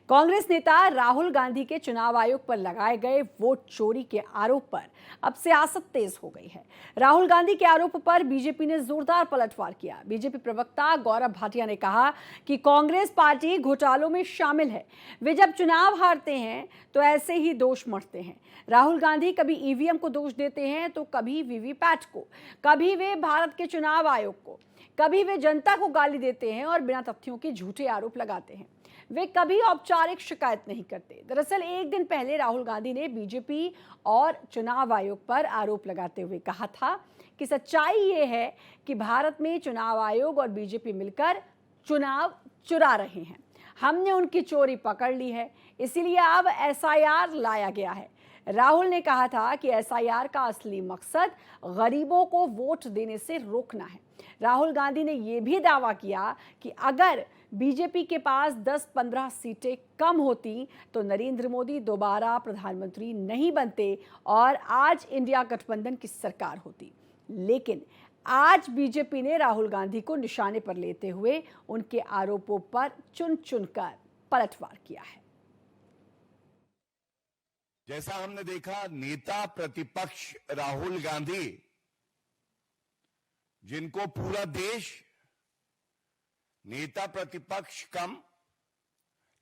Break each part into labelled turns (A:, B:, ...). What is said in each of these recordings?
A: कांग्रेस नेता राहुल गांधी के चुनाव आयोग पर लगाए गए वोट चोरी के आरोप पर अब सियासत तेज हो गई है। राहुल गांधी के आरोप पर बीजेपी ने जोरदार पलटवार किया। बीजेपी प्रवक्ता गौरव भाटिया ने कहा कि कांग्रेस पार्टी घोटालों में शामिल है। वे जब चुनाव हारते हैं तो ऐसे ही दोष मढ़ते हैं। राहुल गांधी कभी ईवीएम को दोष देते हैं तो कभी वीवीपैट को, कभी वे भारत के चुनाव आयोग को, कभी वे जनता को गाली देते हैं और बिना तथ्यों के झूठे आरोप लगाते हैं। वे कभी औपचारिक शिकायत नहीं करते। दरअसल एक दिन पहले राहुल गांधी ने बीजेपी और चुनाव आयोग पर आरोप लगाते हुए कहा था कि सच्चाई ये है कि भारत में चुनाव आयोग और बीजेपी मिलकर चुनाव चुरा रहे हैं। हमने उनकी चोरी पकड़ ली है, इसीलिए अब एसआईआर लाया गया है। राहुल ने कहा था कि एसआईआर का असली मकसद गरीबों को वोट देने से रोकना है। राहुल गांधी ने यह भी दावा किया कि अगर बीजेपी के पास 10-15 सीटें कम होती तो नरेंद्र मोदी दोबारा प्रधानमंत्री नहीं बनते और आज इंडिया गठबंधन की सरकार होती। लेकिन आज बीजेपी ने राहुल गांधी को निशाने पर लेते हुए उनके आरोपों पर चुन चुनकर पलटवार किया है।
B: जैसा हमने देखा, नेता प्रतिपक्ष राहुल गांधी, जिनको पूरा देश नेता प्रतिपक्ष कम,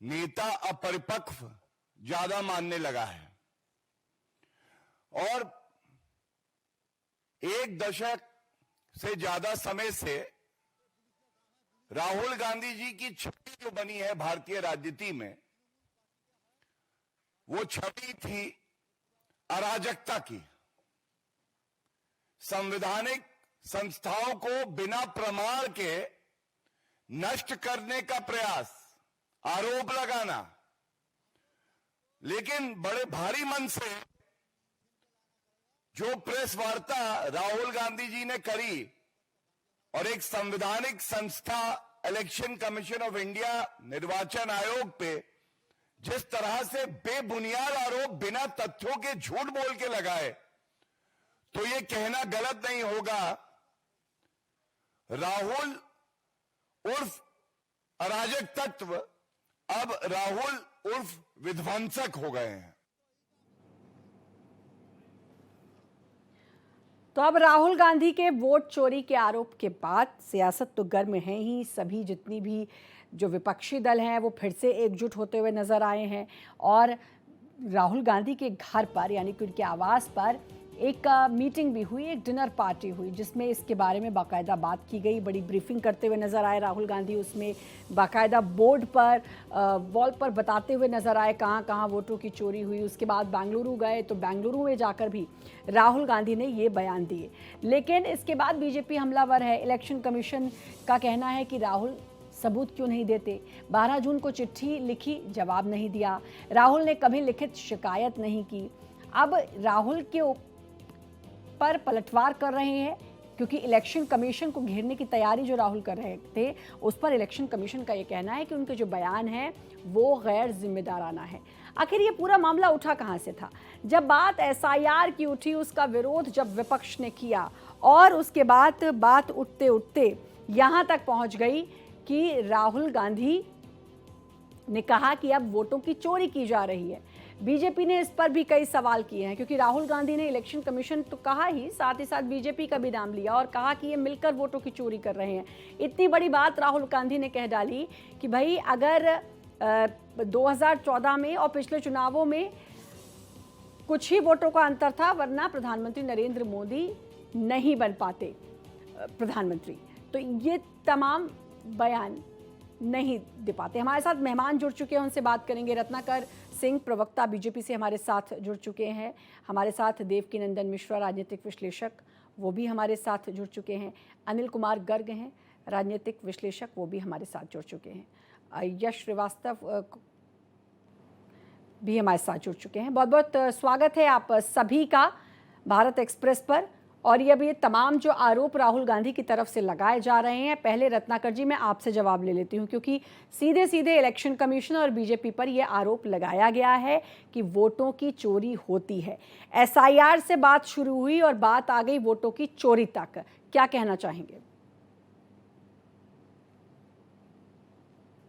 B: नेता अपरिपक्व ज्यादा मानने लगा है और एक दशक से ज्यादा समय से राहुल गांधी जी की छवि जो बनी है भारतीय राजनीति में, वो छवि थी अराजकता की। संवैधानिक संस्थाओं को बिना प्रमाण के नष्ट करने का प्रयास, आरोप लगाना। लेकिन बड़े भारी मन से जो प्रेस वार्ता राहुल गांधी जी ने करी और एक संवैधानिक संस्था इलेक्शन कमीशन ऑफ इंडिया, निर्वाचन आयोग पे जिस तरह से बेबुनियाद आरोप बिना तथ्यों के झूठ बोल के लगाए, तो ये कहना गलत नहीं होगा, राहुल उर्फ अराजक तत्व अब राहुल उर्फ विध्वंसक हो गए हैं।
A: तो अब राहुल गांधी के वोट चोरी के आरोप के बाद सियासत तो गर्म है ही। सभी जितनी भी जो विपक्षी दल हैं वो फिर से एकजुट होते हुए नजर आए हैं और राहुल गांधी के घर पर यानी कि उनके आवास पर एक मीटिंग भी हुई, एक डिनर पार्टी हुई जिसमें इसके बारे में बाकायदा बात की गई। बड़ी ब्रीफिंग करते हुए नजर आए राहुल गांधी। उसमें बाकायदा बोर्ड पर, वॉल पर बताते हुए नजर आए कहाँ कहाँ वोटों की चोरी हुई। उसके बाद बेंगलुरु गए तो बेंगलुरु में जाकर भी राहुल गांधी ने ये बयान दिए। लेकिन इसके बाद बीजेपी हमलावर है। इलेक्शन कमीशन का कहना है कि राहुल सबूत क्यों नहीं देते। 12 जून को चिट्ठी लिखी, जवाब नहीं दिया। राहुल ने कभी लिखित शिकायत नहीं की। अब राहुल के पर पलटवार कर रहे हैं क्योंकि इलेक्शन कमीशन को घेरने की तैयारी जो राहुल कर रहे थे उस पर इलेक्शन कमीशन का ये कहना है कि उनके जो बयान हैं वो गैर जिम्मेदाराना है। आखिर ये पूरा मामला उठा कहाँ से था? जब बात एसआईआर की उठी, उसका विरोध जब विपक्ष ने किया और उसके बाद बात उठते उठते यहाँ तक पहुँच गई कि राहुल गांधी ने कहा कि अब वोटों की चोरी की जा रही है। बीजेपी ने इस पर भी कई सवाल किए हैं क्योंकि राहुल गांधी ने इलेक्शन कमीशन तो कहा ही, साथ ही साथ बीजेपी का भी नाम लिया और कहा कि ये मिलकर वोटों की चोरी कर रहे हैं। इतनी बड़ी बात राहुल गांधी ने कह डाली कि भाई अगर 2014 में और पिछले चुनावों में कुछ ही वोटों का अंतर था, वरना प्रधानमंत्री नरेंद्र मोदी नहीं बन पाते प्रधानमंत्री। तो ये तमाम बयान नहीं दे पाते। हमारे साथ मेहमान जुड़ चुके हैं, उनसे बात करेंगे। रत्नाकर सिंह, प्रवक्ता बीजेपी से हमारे साथ जुड़ चुके हैं। हमारे साथ देवकीनंदन मिश्रा, राजनीतिक विश्लेषक, वो भी हमारे साथ जुड़ चुके हैं। अनिल कुमार गर्ग हैं, राजनीतिक विश्लेषक, वो भी हमारे साथ जुड़ चुके हैं। यश श्रीवास्तव भी हमारे साथ जुड़ चुके हैं। बहुत बहुत स्वागत है आप सभी का भारत एक्सप्रेस पर। और ये तमाम जो आरोप राहुल गांधी की तरफ से लगाए जा रहे हैं, पहले रत्नाकर जी मैं आपसे जवाब ले लेती हूं क्योंकि सीधे सीधे इलेक्शन कमीशन और बीजेपी पर यह आरोप लगाया गया है कि वोटों की चोरी होती है। एसआईआर से बात शुरू हुई और बात आ गई वोटों की चोरी तक। क्या कहना चाहेंगे?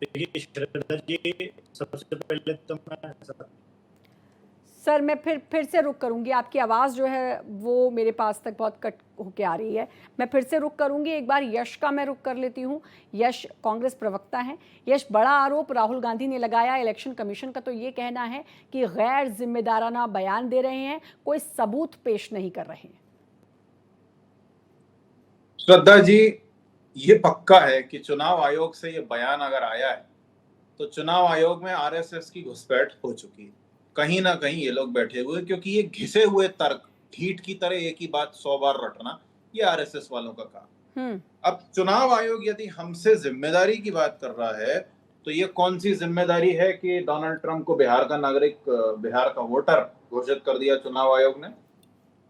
C: देखिए श्रद्धा जी, सबसे पहले तो मैं
A: सर मैं फिर से रुक करूंगी, आपकी आवाज़ जो है वो मेरे पास तक बहुत कट होके आ रही है। मैं फिर से रुक करूंगी, एक बार यश का मैं रुक कर लेती हूँ। यश कांग्रेस प्रवक्ता हैं। यश, बड़ा आरोप राहुल गांधी ने लगाया, इलेक्शन कमीशन का तो ये कहना है कि गैर जिम्मेदाराना बयान दे रहे हैं, कोई सबूत पेश नहीं कर रहे हैं।
D: श्रद्धा जी, ये पक्का है कि चुनाव आयोग से ये बयान अगर आया है तो चुनाव आयोग में आरएसएस की घुसपैठ हो चुकी है। कहीं ना कहीं ये लोग बैठे हुए, क्योंकि ये घिसे हुए तर्क, ढीठ की तरह एक ही बात 100 बार रटना, ये आरएसएस वालों का काम। अब चुनाव आयोग यदि हमसे जिम्मेदारी की बात कर रहा है तो ये कौन सी जिम्मेदारी है कि डोनाल्ड ट्रंप को बिहार का नागरिक, बिहार का वोटर घोषित कर दिया चुनाव आयोग ने।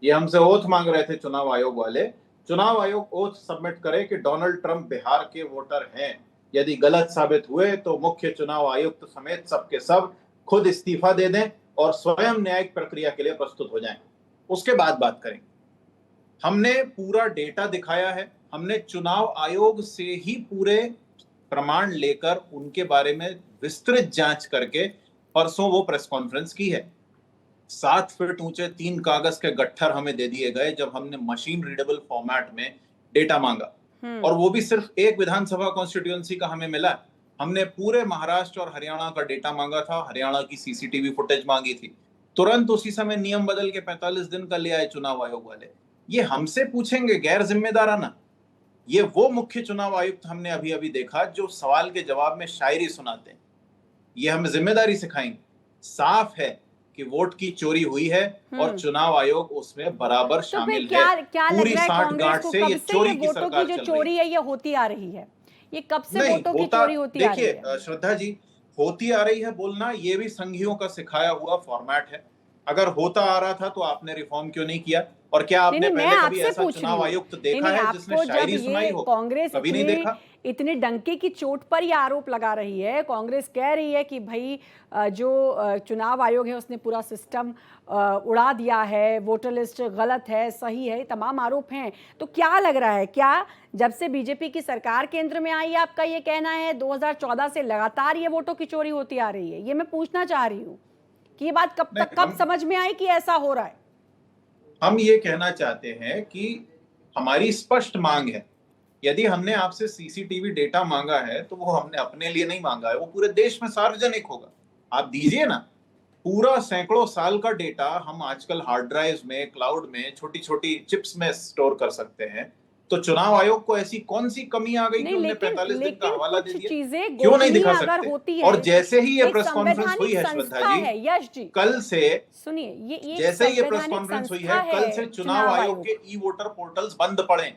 D: ये हमसे ओथ मांग रहे थे चुनाव आयोग वाले। चुनाव आयोग ओथ सबमिट करे कि डोनाल्ड ट्रंप बिहार के वोटर हैं। यदि गलत साबित हुए तो मुख्य चुनाव आयुक्त समेत सबके सब खुद इस्तीफा दे दें और स्वयं न्यायिक प्रक्रिया के लिए प्रस्तुत हो जाएं। उसके बाद बात करेंगे। हमने पूरा डेटा दिखाया है, हमने चुनाव आयोग से ही पूरे प्रमाण लेकर उनके बारे में विस्तृत जांच करके परसों वो प्रेस कॉन्फ्रेंस की है। 7 फीट ऊंचे 3 कागज के गट्ठर हमें दे दिए गए जब हमने मशीन रीडेबल फॉर्मेट में डेटा मांगा, और वो भी सिर्फ एक विधानसभा कॉन्स्टिट्यूएंसी का हमें मिला। हमने पूरे महाराष्ट्र और हरियाणा का डेटा मांगा था, हरियाणा की सीसीटीवी फुटेज मांगी थी। तुरंत उसी समय नियम बदल के 45 दिन का ले आए चुनाव आयोग वाले। ये हमसे पूछेंगे गैर जिम्मेदाराना? ये वो मुख्य चुनाव आयुक्त हमने अभी अभी देखा जो सवाल के जवाब में शायरी सुनाते हैं। ये हमें जिम्मेदारी सिखाएंगे? साफ है कि वोट की चोरी हुई है और चुनाव आयोग उसमें बराबर शामिल
A: क्या
D: है।
A: क्या लग
D: पूरी
A: रहा है
D: सांठगांठ
A: कांग्रेस को,
D: से
A: कब
D: ये
A: से
D: चोरी
A: ये
D: की
A: वोटों की
D: सरकार
A: जो
D: चल रही
A: चोरी
D: है।
A: है ये होती आ रही है? ये कब से
D: नहीं
A: वोटों की
D: होता,
A: चोरी होती आ रही है?
D: देखिए श्रद्धा जी, होती आ रही है बोलना ये भी संघियों का सिखाया हुआ फॉर्मेट है। अगर होता आ रहा था तो आपने रिफॉर्म क्यों नहीं किया? और क्या
A: नहीं
D: आपने
A: नहीं, मैं
D: पहले कभी
A: आपसे
D: ऐसा
A: पूछ रही
D: चुनाव
A: हूँ।
D: आयुक्त
A: नहीं
D: देखा
A: नहीं,
D: है जिसने
A: आपको जब
D: शायरी सुनाई
A: ये
D: हो?
A: कांग्रेस
D: कभी नहीं देखा।
A: इतने डंके की चोट पर ये आरोप लगा रही है, कांग्रेस कह रही है कि भाई जो चुनाव आयोग है उसने पूरा सिस्टम उड़ा दिया है, वोटर लिस्ट गलत है, सही है, तमाम आरोप हैं। तो क्या लग रहा है, क्या जब से बीजेपी की सरकार केंद्र में आई, आपका ये कहना है 2014 से लगातार ये वोटों की चोरी होती आ रही है? ये मैं पूछना चाह रही हूँ कि ये बात कब समझ में आई कि ऐसा हो रहा है?
D: हम ये कहना चाहते हैं कि हमारी स्पष्ट मांग है, यदि हमने आपसे सीसीटीवी डेटा मांगा है तो वो हमने अपने लिए नहीं मांगा है, वो पूरे देश में सार्वजनिक होगा। आप दीजिए ना, पूरा सैकड़ों साल का डेटा हम आजकल हार्ड ड्राइव में, क्लाउड में, छोटी छोटी चिप्स में स्टोर कर सकते हैं। तो चुनाव आयोग को ऐसी कौन सी कमी आ गई कि उन्हें 45 दिन का हवाला दे दिया?
A: चीजें
D: क्यों नहीं दिखा
A: अगर
D: सकते?
A: होती है,
D: और जैसे ही ये
A: एक
D: प्रेस कॉन्फ्रेंस हुई
A: संवैधानिक
D: है श्रद्धा
A: संस्था
D: जी,
A: है यश जी,
D: कल से
A: सुनिए, ये
D: जैसे ही ये प्रेस
A: संवैधानिक
D: कॉन्फ्रेंस हुई
A: संस्था
D: है, कल से चुनाव आयोग के ई वोटर पोर्टल्स बंद पड़े।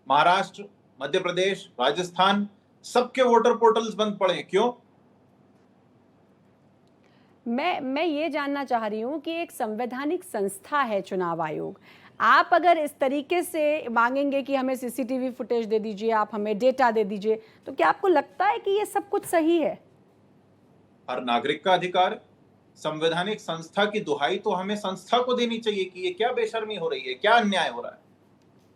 D: महाराष्ट्र, मध्य प्रदेश, राजस्थान, सबके वोटर पोर्टल्स बंद पड़े। क्यों?
A: मैं ये जानना चाह रही हूँ कि एक संवैधानिक संस्था है चुनाव आयोग, आप अगर इस तरीके से मांगेंगे कि हमें सीसीटीवी फुटेज दे दीजिए, आप हमें डेटा दे दीजिए, तो क्या आपको लगता है कि ये सब कुछ सही है?
D: हर नागरिक का अधिकार, संवैधानिक संस्था की दुहाई तो हमें संस्था को देनी चाहिए कि ये क्या बेशर्मी हो रही है, क्या अन्याय हो रहा है।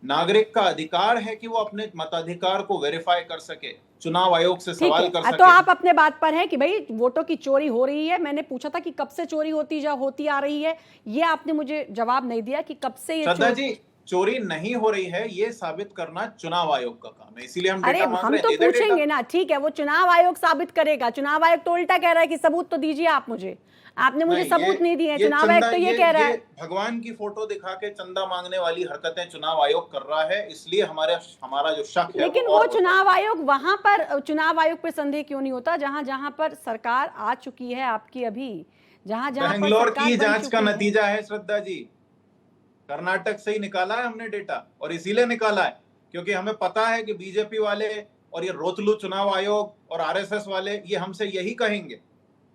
D: नागरिक का अधिकार है कि वो अपने मताधिकार को वेरीफाई कर सके, चुनाव आयोग से सवाल कर सके।
A: तो आप अपने बात पर हैं कि भाई वोटों की चोरी हो रही है। मैंने पूछा था कि कब से चोरी होती आ रही है, ये आपने मुझे जवाब नहीं दिया कि कब से ये
D: श्रद्धा जी, चोरी नहीं हो रही है ये साबित करना चुनाव आयोग का काम है, इसीलिए हम डेटा मांग रहे हैं।
A: हम तो पूछेंगे ना, ठीक है, वो चुनाव आयोग साबित करेगा। चुनाव आयोग तो उल्टा कह रहा है कि सबूत तो दीजिए आप मुझे, आपने मुझे सबूत नहीं दिए। चुनाव आयोग तो ये कह रहा है,
D: भगवान की फोटो दिखा के चंदा मांगने वाली हरकतें चुनाव आयोग कर रहा है, इसलिए हमारा जो शक है।
A: लेकिन वो चुनाव आयोग, वहां पर चुनाव आयोग पर संदेह क्यों नहीं होता जहां जहां पर सरकार आ चुकी है आपकी? अभी जहां जहां
D: बेंगलोर की जांच का नतीजा है श्रद्धा जी, कर्नाटक से ही निकाला है हमने डेटा, और इसीलिए निकाला है क्योंकि हमें पता है कि बीजेपी वाले और ये रोतलू चुनाव आयोग और आरएसएस वाले ये हमसे यही कहेंगे,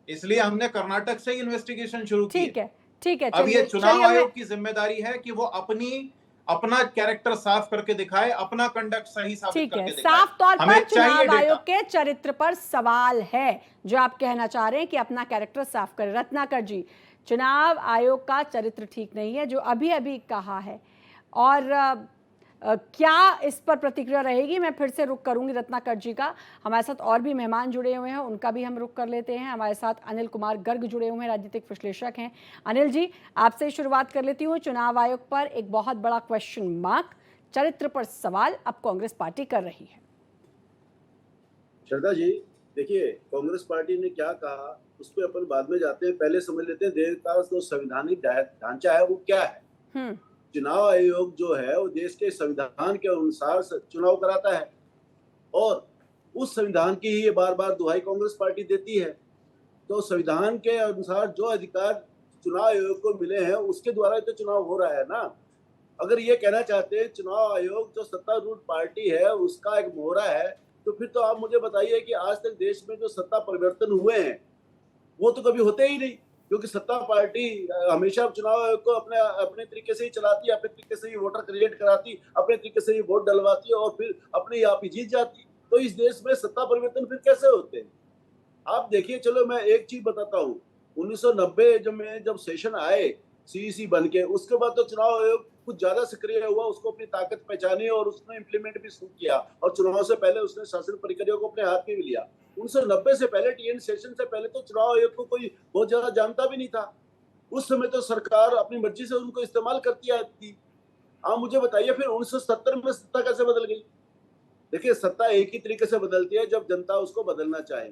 D: इसलिए हमने कर्नाटक से ही इन्वेस्टिगेशन शुरू की।
A: ठीक है।
D: अब ये चुनाव आयोग की जिम्मेदारी है कि वो अपना कैरेक्टर साफ करके दिखाए, अपना कंडक्ट सही साबित करके दिखाए।
A: साफ तौर पर चुनाव आयोग के चरित्र पर सवाल है जो आप कहना चाह रहे हैं कि अपना कैरेक्टर साफ करे। रत्नाकर जी, चुनाव आयोग का चरित्र ठीक नहीं है जो अभी अभी कहा है, और क्या इस पर प्रतिक्रिया रहेगी? मैं फिर से रुख करूंगी रत्नाकर जी का। हमारे साथ और भी मेहमान जुड़े हुए हैं, उनका भी हम रुख कर लेते हैं। हमारे साथ अनिल कुमार गर्ग जुड़े हुए हैं, राजनीतिक विश्लेषक हैं। अनिल जी, आपसे शुरुआत कर लेती हूँ। चुनाव आयोग पर एक बहुत बड़ा क्वेश्चन मार्क, चरित्र पर सवाल अब कांग्रेस पार्टी कर रही है।
E: श्रद्धा जी, देखिए कांग्रेस पार्टी ने क्या कहा उस पर अपन बाद में जाते हैं, पहले समझ लेते हैं देश का जो संवैधानिक ढांचा है वो क्या है। चुनाव आयोग जो है वो देश के संविधान के अनुसार चुनाव कराता है और उस संविधान की ही ये बार बार दुहाई कांग्रेस पार्टी देती है। तो संविधान के अनुसार जो अधिकार चुनाव आयोग को मिले हैं उसके द्वारा तो चुनाव हो रहा है ना। अगर ये कहना चाहते हैं चुनाव आयोग जो सत्तारूढ़ पार्टी है उसका एक मोहरा है, तो फिर तो आप मुझे बताइए कि आज तक देश में जो सत्ता परिवर्तन हुए हैं वो तो कभी होते ही नहीं, क्योंकि सत्ता पार्टी हमेशा चुनाव आयोग को अपने तरीके से ही चलाती, अपने तरीके से ही वोटर क्रिएट कराती, अपने तरीके से ही वोट डलवाती और फिर अपने आप ही जीत जाती। तो इस देश में सत्ता परिवर्तन फिर कैसे होते हैं? आप देखिए, चलो मैं एक चीज बताता हूँ, 1990 जब सेशन आए सीईसी बन के, उसके बाद तो चुनाव आयोग कुछ ज्यादा सक्रिय हुआ, उसको अपनी ताकत पहचानी और उसने इम्प्लीमेंट भी शुरू किया और चुनाव से पहले उसने शासन प्रक्रिया को अपने हाथ में भी लिया। 1990 से पहले, टीएन सेशन से पहले तो चुनाव आयोग को कोई बहुत ज्यादा जानता भी नहीं था। उस समय तो सरकार अपनी मर्जी से उनको इस्तेमाल करती थी। आप मुझे बताइए फिर 1970 में सत्ता कैसे बदल गई? देखिए, सत्ता एक ही तरीके से बदलती है जब जनता उसको बदलना चाहे।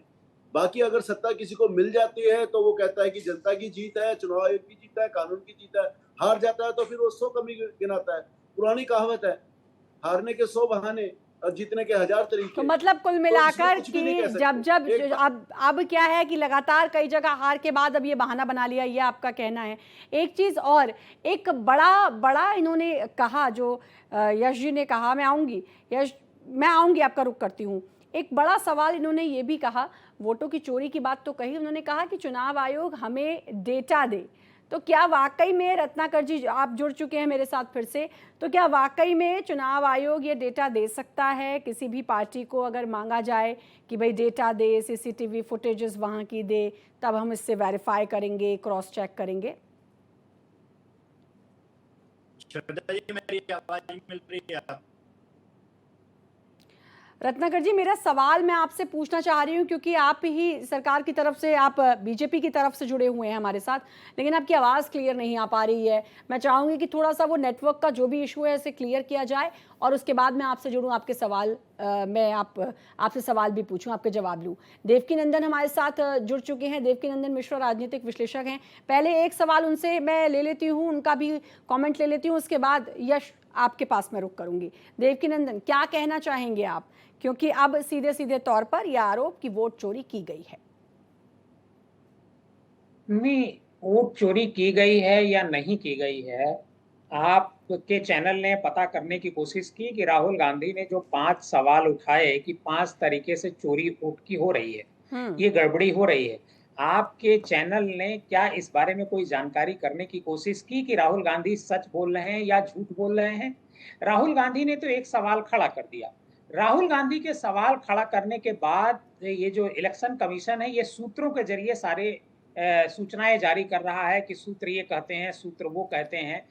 E: बाकी अगर सत्ता किसी को मिल जाती है तो वो कहता है कि जनता की जीत है, चुनाव आयोग की जीत है, कानून की जीत है। हार जाता है तो फिर वो 100 कमी गिनाता है। पुरानी कहावत है, हारने के 100 बहाने और जीतने के 1000 तरीके।
A: तो मतलब कुल मिलाकर
E: तो
A: कि जब अब क्या है कि लगातार कई जगह हार के बाद अब ये बहाना बना लिया, ये आपका कहना है। एक चीज और, एक बड़ा इन्होंने कहा, जो यश जी ने कहा, मैं आऊंगी आपका रुख करती हूँ। एक बड़ा सवाल इन्होंने ये भी कहा, वोटों की चोरी की बात तो कही, उन्होंने कहा कि चुनाव आयोग हमें डेटा दे। तो क्या वाकई में, रत्नाकर जी आप जुड़ चुके हैं मेरे साथ फिर से, तो क्या वाकई में चुनाव आयोग ये डेटा दे सकता है किसी भी पार्टी को? अगर मांगा जाए कि भाई डेटा दे, सीसीटीवी फुटेजेस वहाँ की दे, तब हम इससे वेरीफाई करेंगे, क्रॉस चेक करेंगे।
C: श्रद्धा जी, मेरी आवाज मिल रही है?
A: रत्नाकर जी, मेरा सवाल मैं आपसे पूछना चाह रही हूँ, क्योंकि आप ही सरकार की तरफ से, आप बीजेपी की तरफ से जुड़े हुए हैं हमारे साथ, लेकिन आपकी आवाज़ क्लियर नहीं आ पा रही है। मैं चाहूँगी कि थोड़ा सा वो नेटवर्क का जो भी इशू है इसे क्लियर किया जाए और उसके बाद मैं आपसे जुड़ूँ, आपके सवाल मैं आपसे सवाल भी पूछूं, आपके जवाब लूं। देवकीनंदन हमारे साथ जुड़ चुके हैं। देवकीनंदन मिश्रा राजनीतिक विश्लेषक हैं। पहले एक सवाल उनसे मैं ले लेती हूं, उनका भी कमेंट ले लेती हूं, उसके बाद यश आपके पास मैं रुख करूंगी। देवकीनंदन, क्या कहना चाहेंगे आप, क्योंकि अब सीधे सीधे तौर पर यह आरोप कि वोट चोरी की गई है?
F: नहीं, वोट चोरी की गई है या नहीं की गई है, आपके चैनल ने पता करने की कोशिश की कि राहुल गांधी ने जो 5 सवाल उठाए कि 5 तरीके से चोरी वोट की हो रही है, ये गड़बड़ी हो रही है, आपके चैनल ने क्या इस बारे में कोई जानकारी करने की कोशिश की कि राहुल गांधी सच बोल रहे हैं या झूठ बोल रहे हैं? राहुल गांधी ने तो एक सवाल खड़ा कर दिया। राहुल गांधी के सवाल खड़ा करने के बाद ये जो इलेक्शन कमीशन है, ये सूत्रों के जरिए सारे सूचनाएं जारी कर रहा है कि सूत्र ये कहते हैं, सूत्र वो कहते हैं।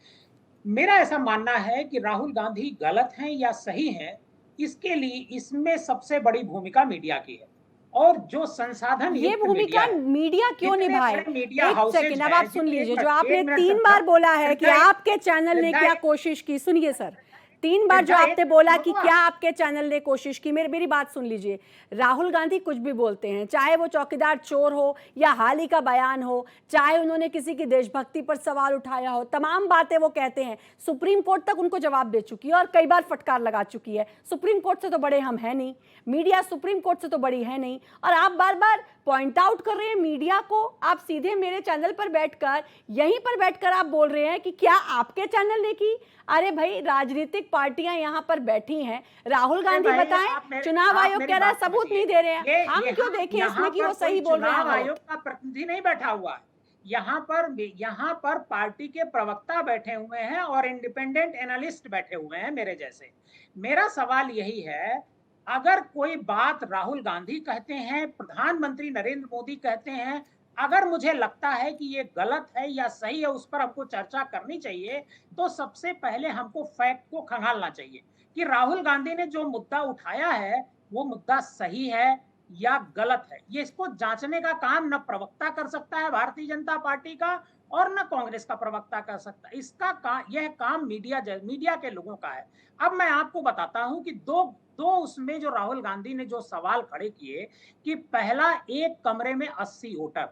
F: मेरा ऐसा मानना है कि राहुल गांधी गलत हैं या सही हैं, इसके लिए इसमें सबसे बड़ी भूमिका मीडिया की है। और जो संसाधन
A: ये भूमिका मीडिया क्यों निभाए? एक सेकंड, अब आप सुन लीजिए, जो आपने 3 बार बोला है कि आपके चैनल ने क्या कोशिश की। सुनिए सर, 3 बार जो आपने बोला कि क्या आपके चैनल ने कोशिश की, मेरी बात सुन लीजिए। राहुल गांधी कुछ भी बोलते हैं, चाहे वो चौकीदार चोर हो या हाल ही का बयान हो, चाहे उन्होंने किसी की देशभक्ति पर सवाल उठाया हो, तमाम बातें वो कहते हैं। सुप्रीम कोर्ट तक उनको जवाब दे चुकी है और कई बार फटकार लगा चुकी है। सुप्रीम कोर्ट से तो बड़े हम हैं नहीं, मीडिया सुप्रीम कोर्ट से तो बड़ी है नहीं, और आप बार बार पॉइंट आउट कर रहे हैं मीडिया को। आप सीधे मेरे चैनल पर बैठकर, यहीं पर बैठकर आप बोल रहे हैं कि क्या आपके चैनल ने की? अरे भाई, राजनीतिक पार्टियां यहाँ पर बैठी हैं, राहुल गांधी बताएं, चुनाव आयोग कह रहा है सबूत नहीं दे रहे हैं, हम क्यों देखें इसमें कि वो सही बोल रहे हैं?
F: चुनाव आयोग का प्रतिनिधि नहीं बैठा हुआ है यहाँ पर पार्टी के प्रवक्ता बैठे हुए हैं और इंडिपेंडेंट एनालिस्ट बैठे हुए हैं मेरे जैसे। मेरा सवाल यही है, अगर कोई बात राहुल गांधी कहते हैं, प्रधानमंत्री नरेंद्र मोदी कहते हैं, अगर मुझे लगता है कि ये गलत है या सही है, उस पर हमको चर्चा करनी चाहिए, तो सबसे पहले हमको फैक्ट को खंगालना चाहिए कि राहुल गांधी ने जो मुद्दा उठाया है वो मुद्दा सही है या गलत है। ये इसको जांचने का काम न प्रवक्ता कर सकता है भारतीय जनता पार्टी का और न कांग्रेस का प्रवक्ता कर सकता है। यह काम मीडिया के लोगों का है। अब मैं आपको बताता हूं कि दो उसमें जो राहुल गांधी ने जो सवाल खड़े किए कि पहला, एक कमरे में 80 वोटर,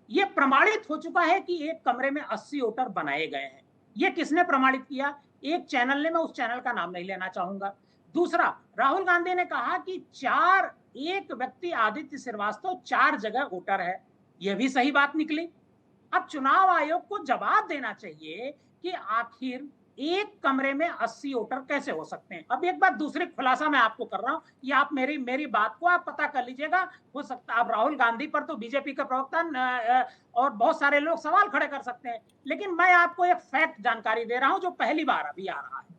F: ये प्रमाणित हो चुका है कि एक कमरे में 80 वोटर बनाए गए हैं। ये किसने प्रमाणित किया? एक चैनल ने, मैं उस चैनल का नाम नहीं लेना चाहूंगा। दूसरा, राहुल गांधी ने कहा कि एक व्यक्ति आदित्य श्रीवास्तव 4 जगह वोटर है। यह भी सही बात निकली। अब चुनाव आयोग को जवाब देना चाहिए कि आखिर एक कमरे में 80 वोटर कैसे हो सकते हैं। अब एक बात दूसरी खुलासा मैं आपको कर रहा हूं, ये आप मेरी बात को आप पता कर लीजिएगा। हो सकता है आप राहुल गांधी पर तो बीजेपी का प्रवक्ता और बहुत सारे लोग सवाल खड़े कर सकते हैं, लेकिन मैं आपको एक फैक्ट जानकारी दे रहा हूं जो पहली बार अभी आ रहा है।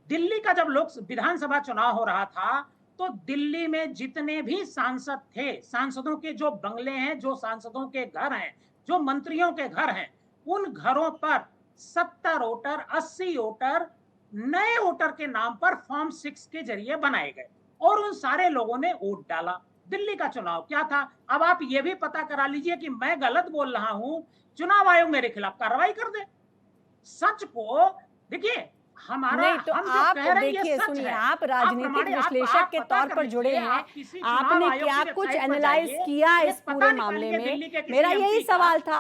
F: दिल्ली का जब विधानसभा चुनाव हो रहा था तो दिल्ली में जितने भी सांसद थे, सांसदों के जो बंगले हैं, जो सांसदों के घर हैं, जो मंत्रियों के घर हैं, उन घरों पर 70 वोटर, 80 वोटर नए वोटर के नाम पर फॉर्म 6 के जरिए बनाए गए और उन सारे लोगों ने वोट डाला। दिल्ली का चुनाव क्या था? अब आप ये भी पता करा लीजिए कि मैं गलत बोल रहा हूं, चुनाव आयोग मेरे खिलाफ कार्रवाई कर दे। सच को देखिए,
A: नहीं तो आप देखिए, सुनिए, आप राजनीतिक विश्लेषक के तौर पर जुड़े हैं, आपने क्या कुछ एनालाइज किया इस पूरे मामले में? मेरा यही सवाल था।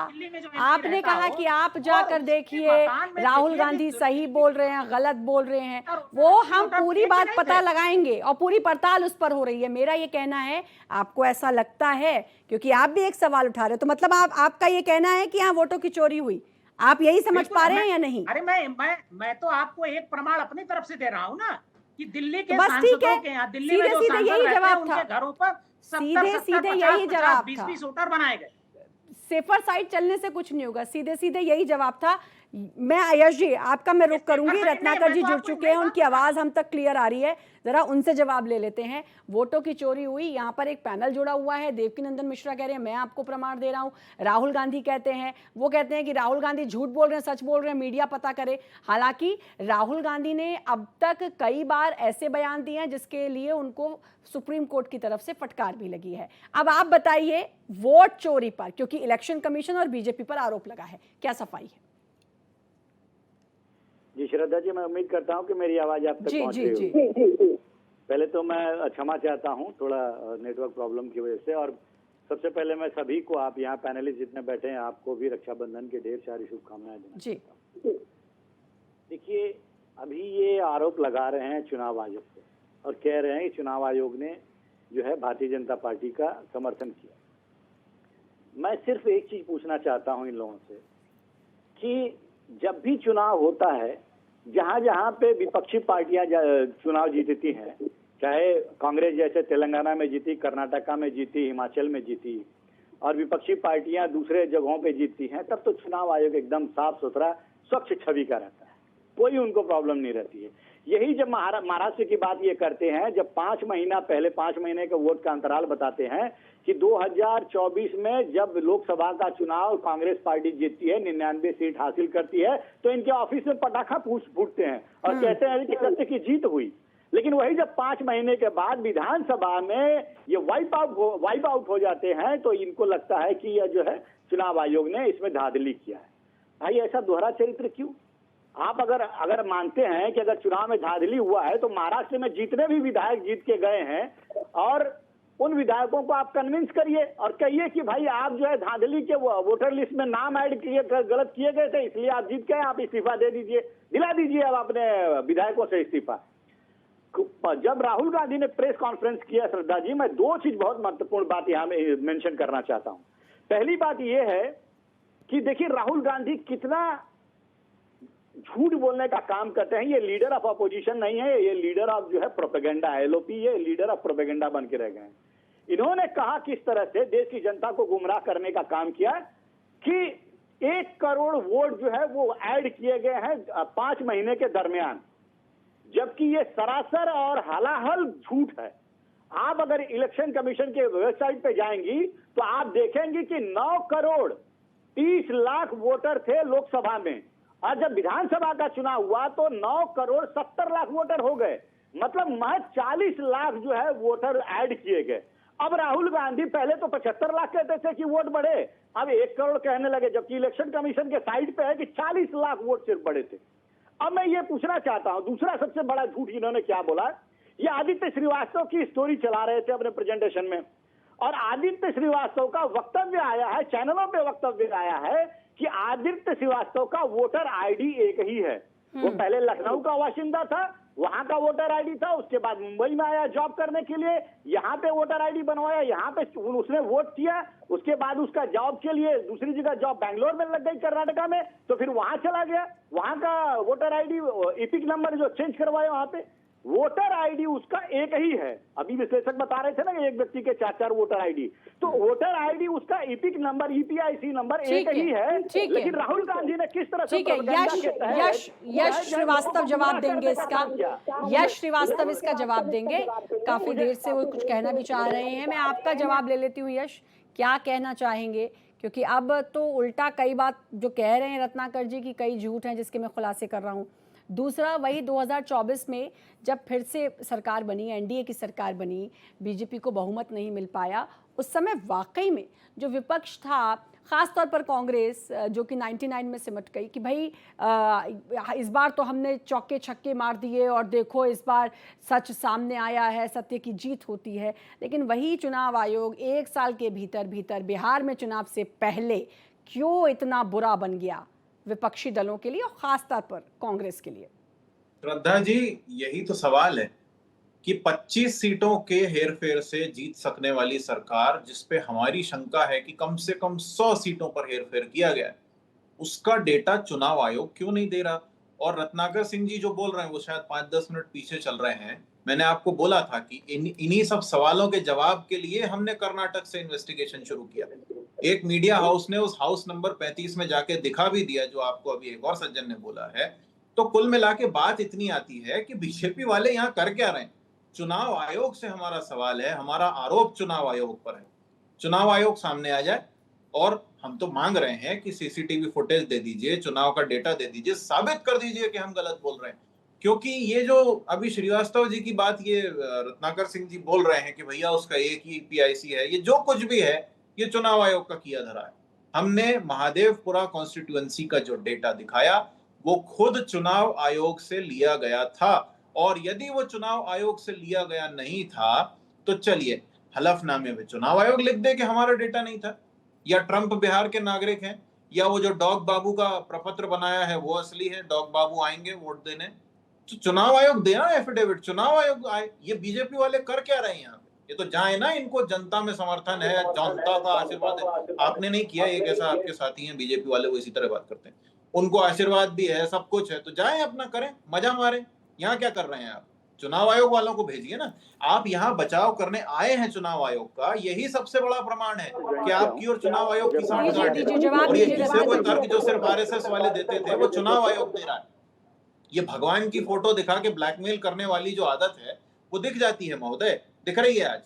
A: आपने कहा कि आप जाकर देखिए राहुल गांधी सही बोल रहे हैं, गलत बोल रहे हैं, वो हम पूरी बात पता लगाएंगे और पूरी पड़ताल उस पर हो रही है। मेरा ये कहना है, आपको ऐसा लगता है, क्योंकि आप भी एक सवाल उठा रहे हो, तो मतलब आपका ये कहना है कि यहाँ वोटों की चोरी हुई, आप यही समझ पा रहे हैं या नहीं?
F: अरे मैं तो आपको एक प्रमाण अपनी तरफ से दे रहा हूं ना कि दिल्ली के सांसदों के यहाँ, दिल्ली में जो सांसद रहते हैं उनके घरों पर 70 यही जवाब 20 वोटर बनाए गए।
A: सेफर साइड चलने से कुछ नहीं होगा, सीधे सीधे यही जवाब था। मैं आयश जी, आपका मैं रुख करूंगी, रत्नाकर जी जुड़ चुके हैं, उनकी आवाज हम तक क्लियर आ रही है, जरा उनसे जवाब ले लेते हैं। वोटों की चोरी हुई, यहाँ पर एक पैनल जुड़ा हुआ है, देवकीनंदन मिश्रा कह रहे हैं मैं आपको प्रमाण दे रहा हूँ, राहुल गांधी कहते हैं, वो कहते हैं कि राहुल गांधी झूठ बोल रहे हैं, सच बोल रहे हैं, मीडिया पता करे। हालांकि राहुल गांधी ने अब तक कई बार ऐसे बयान दिए हैं जिसके लिए उनको सुप्रीम कोर्ट की तरफ से फटकार भी लगी है। अब आप बताइए, वोट चोरी पर, क्योंकि इलेक्शन कमीशन और बीजेपी पर आरोप लगा है, क्या सफाई है?
G: जी श्रद्धा जी, मैं उम्मीद करता हूं कि मेरी आवाज आप तक पहुंच रही होगी। पहले तो मैं क्षमा चाहता हूं थोड़ा नेटवर्क प्रॉब्लम की वजह से, और सबसे पहले मैं सभी को, आप यहाँ पैनलिस्ट जितने बैठे हैं, आपको भी रक्षाबंधन की ढेर सारी शुभकामनाएं देना चाहता हूं। देखिए, अभी ये आरोप लगा रहे हैं चुनाव आयोग पे और कह रहे हैं कि चुनाव आयोग ने जो है भारतीय जनता पार्टी का समर्थन किया। मैं सिर्फ एक चीज पूछना चाहता हूं इन लोगों से कि जब भी चुनाव होता है, जहां जहां पे विपक्षी पार्टियां चुनाव जीतती हैं, चाहे कांग्रेस जैसे तेलंगाना में जीती, कर्नाटका में जीती, हिमाचल में जीती, और विपक्षी पार्टियां दूसरे जगहों पे जीतती हैं, तब तो चुनाव आयोग एकदम साफ सुथरा स्वच्छ छवि का रहता है, कोई उनको प्रॉब्लम नहीं रहती है। यही जब महाराष्ट्र की बात ये करते हैं, जब 5 महीना पहले 5 महीने का वोट का अंतराल बताते हैं कि 2024 में जब लोकसभा का चुनाव कांग्रेस पार्टी जीतती है, 99 सीट हासिल करती है, तो इनके ऑफिस में पटाखा फूटते हैं और कहते हैं कि सत्य की जीत हुई। लेकिन वही जब 5 महीने के बाद विधानसभा में ये वाइप आउट हो जाते हैं, तो इनको लगता है कि यह जो है चुनाव आयोग ने इसमें धांधली किया है। भाई, ऐसा दोहरा चरित्र क्यों? आप अगर मानते हैं कि अगर चुनाव में धांधली हुआ है, तो महाराष्ट्र में जितने भी विधायक जीत के गए हैं और उन विधायकों को आप कन्विंस करिए और कहिए कि भाई आप जो है धांधली के वोटर लिस्ट में नाम ऐड किए, गलत किए गए थे, इसलिए आप जीत गए, आप इस्तीफा दे दीजिए, दिला दीजिए अब अपने विधायकों से इस्तीफा। जब राहुल गांधी ने प्रेस कॉन्फ्रेंस किया, श्रद्धा जी, मैं 2 चीज बहुत महत्वपूर्ण बात यहाँ मेंशन करना चाहता हूँ। पहली बात यह है कि देखिए राहुल गांधी कितना झूठ बोलने का काम करते हैं। ये लीडर ऑफ अपोजिशन नहीं है, ये लीडर ऑफ जो है प्रोपेगेंडा है, एलओपी, ये लीडर ऑफ प्रोपेगेंडा बन के रह गए हैं। इन्होंने कहा किस तरह से देश की जनता को गुमराह करने का काम किया कि 1 करोड़ वोट जो है वो ऐड किए गए हैं 5 महीने के दरमियान, जबकि ये सरासर और हलाहल झूठ है। आप अगर इलेक्शन कमीशन के वेबसाइट पे जाएंगी तो आप देखेंगी कि 9 करोड़ 30 लाख वोटर थे लोकसभा में, और जब विधानसभा का चुनाव हुआ तो 9 करोड़ 70 लाख वोटर हो गए। मतलब महज 40 लाख जो है वोटर ऐड किए गए। अब राहुल गांधी पहले तो 75 लाख कहते थे कि वोट बढ़े, अब 1 करोड़ कहने लगे, जबकि इलेक्शन कमीशन के साइड पे है कि 40 लाख वोट सिर्फ बढ़े थे। अब मैं ये पूछना चाहता हूं, दूसरा सबसे बड़ा झूठ इन्होंने क्या बोला, ये आदित्य श्रीवास्तव की स्टोरी चला रहे थे अपने प्रेजेंटेशन में, और आदित्य श्रीवास्तव का वक्तव्य आया है, चैनलों पे वक्तव्य आया है कि आदित्य श्रीवास्तव का वोटर आईडी एक ही है। वो पहले लखनऊ का बाशिंदा था, वहां का वोटर आईडी था, उसके बाद मुंबई में आया जॉब करने के लिए, यहाँ पे वोटर आईडी बनवाया, यहाँ पे उसने वोट किया, उसके बाद उसका जॉब के लिए दूसरी जगह जॉब बैंगलोर में लग गई कर्नाटका में, तो फिर वहां चला गया, वहां का वोटर आईडी इपिक नंबर जो चेंज करवाया, वहां पे वोटर आईडी उसका एक ही है। अभी विश्लेषक बता रहे थे ना कि एक व्यक्ति के 4-4 वोटर आईडी, तो वोटर आईडी उसका इपिक नंबर, ईपीआईसी नंबर एक ही है। लेकिन राहुल गांधी ने किस तरह से
A: यश श्रीवास्तव जवाब देंगे इसका, यश श्रीवास्तव इसका जवाब देंगे। काफी देर से वो कुछ कहना भी चाह रहे हैं, मैं आपका जवाब ले लेती हूँ। यश, क्या कहना चाहेंगे? क्योंकि अब तो उल्टा कई बात जो कह रहे हैं रत्नाकर जी की कई झूठ हैं, जिसके मैं खुलासे कर रहा हूँ। दूसरा, वही 2024 में जब फिर से सरकार बनी, एनडीए की सरकार बनी, बीजेपी को बहुमत नहीं मिल पाया, उस समय वाकई में जो विपक्ष था, ख़ास तौर पर कांग्रेस, जो कि 99 में सिमट गई कि भाई इस बार तो हमने चौके छक्के मार दिए और देखो इस बार सच सामने आया है, सत्य की जीत होती है। लेकिन वही चुनाव आयोग 1 साल के भीतर बिहार में चुनाव से पहले क्यों इतना बुरा बन गया विपक्षी दलों के लिए और खास तौर पर कांग्रेस के लिए?
D: श्रद्धा जी, यही तो सवाल है कि 25 सीटों के हेरफेर से जीत सकने वाली सरकार, जिसपे हमारी शंका है कि कम से कम 100 सीटों पर हेरफेर किया गया है, उसका डेटा चुनाव आयोग क्यों नहीं दे रहा? और रत्नाकर सिंह जी जो बोल रहे हैं वो शायद 5-10 मिनट पीछे चल रहे हैं। मैंने आपको बोला था कि इन्हीं सब सवालों के जवाब के लिए हमने कर्नाटक से इन्वेस्टिगेशन शुरू किया। एक मीडिया हाउस ने उस हाउस नंबर 35 में जाके दिखा भी दिया, जो आपको अभी एक और सज्जन ने बोला है। तो कुल मिला के बात इतनी आती है कि बीजेपी वाले यहाँ कर क्या रहे हैं? चुनाव आयोग से हमारा सवाल है, हमारा आरोप चुनाव आयोग पर है। चुनाव आयोग सामने आ जाए, और हम तो मांग रहे हैं कि सीसीटीवी फुटेज दे दीजिए, चुनाव का डेटा दे दीजिए, साबित कर दीजिए कि हम गलत बोल रहे हैं। क्योंकि ये जो अभी श्रीवास्तव जी की बात ये रत्नाकर सिंह जी बोल रहे हैं कि भैया उसका एक ही पीआईसी है, ये जो कुछ भी है ये चुनाव आयोग का किया धरा है। हमने महादेवपुरा कॉन्स्टिट्यूएंसी का जो डेटा दिखाया वो खुद चुनाव आयोग से लिया गया था, और यदि वो चुनाव आयोग से लिया गया नहीं था तो चलिए हलफनामे में चुनाव आयोग लिख दे कि हमारा डेटा नहीं था, या ट्रंप बिहार के नागरिक हैं, या वो जो डॉग बाबू का प्रपत्र बनाया है वो असली है, डॉग बाबू आएंगे वोट देने, तो चुनाव आयोग देना एफिडेविट, चुनाव आयोग आए। ये बीजेपी वाले कर क्या रहे हैं यहाँ पे? ये तो जाए ना, इनको जनता में समर्थन है, जनता का आशीर्वाद है। आपने नहीं किया, एक ऐसा आपके साथी हैं बीजेपी वाले, वो इसी तरह बात करते हैं, उनको आशीर्वाद भी है, सब कुछ है, तो जाए अपना करें, मजा मारे। यहाँ क्या कर रहे हैं आप? चुनाव आयोग वालों को भेजिए ना। आप यहाँ बचाव करने आए हैं चुनाव आयोग का, यही सबसे बड़ा प्रमाण है कि आपकी और चुनाव आयोग की सांठगांठ है। और ये दूसरे कोई तर्क जो सिर्फ आरएसएस वाले देते थे वो चुनाव आयोग दे रहा है। ये भगवान की फोटो दिखा के ब्लैकमेल करने वाली जो आदत है वो दिख जाती है महोदय, दिख रही है आज।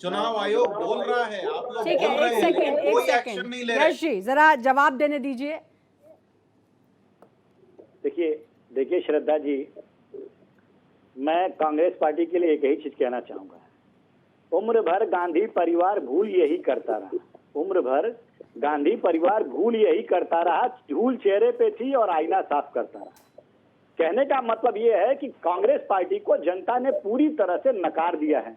D: चुनाव आयोग बोल रहा है, आप लोग बोल रहे हैं, लेकिन कोई एक्शन नहीं ले रहे।
A: यश जी, जरा जवाब देने दीजिए।
G: देखिए श्रद्धा जी, मैं कांग्रेस पार्टी के लिए एक ही चीज कहना चाहूंगा, उम्र भर गांधी परिवार भूल यही करता रहा, उम्र भर गांधी परिवार भूल यही करता रहा, धूल चेहरे पे थी और आईना साफ करता रहा। कहने का मतलब ये है कि कांग्रेस पार्टी को जनता ने पूरी तरह से नकार दिया है,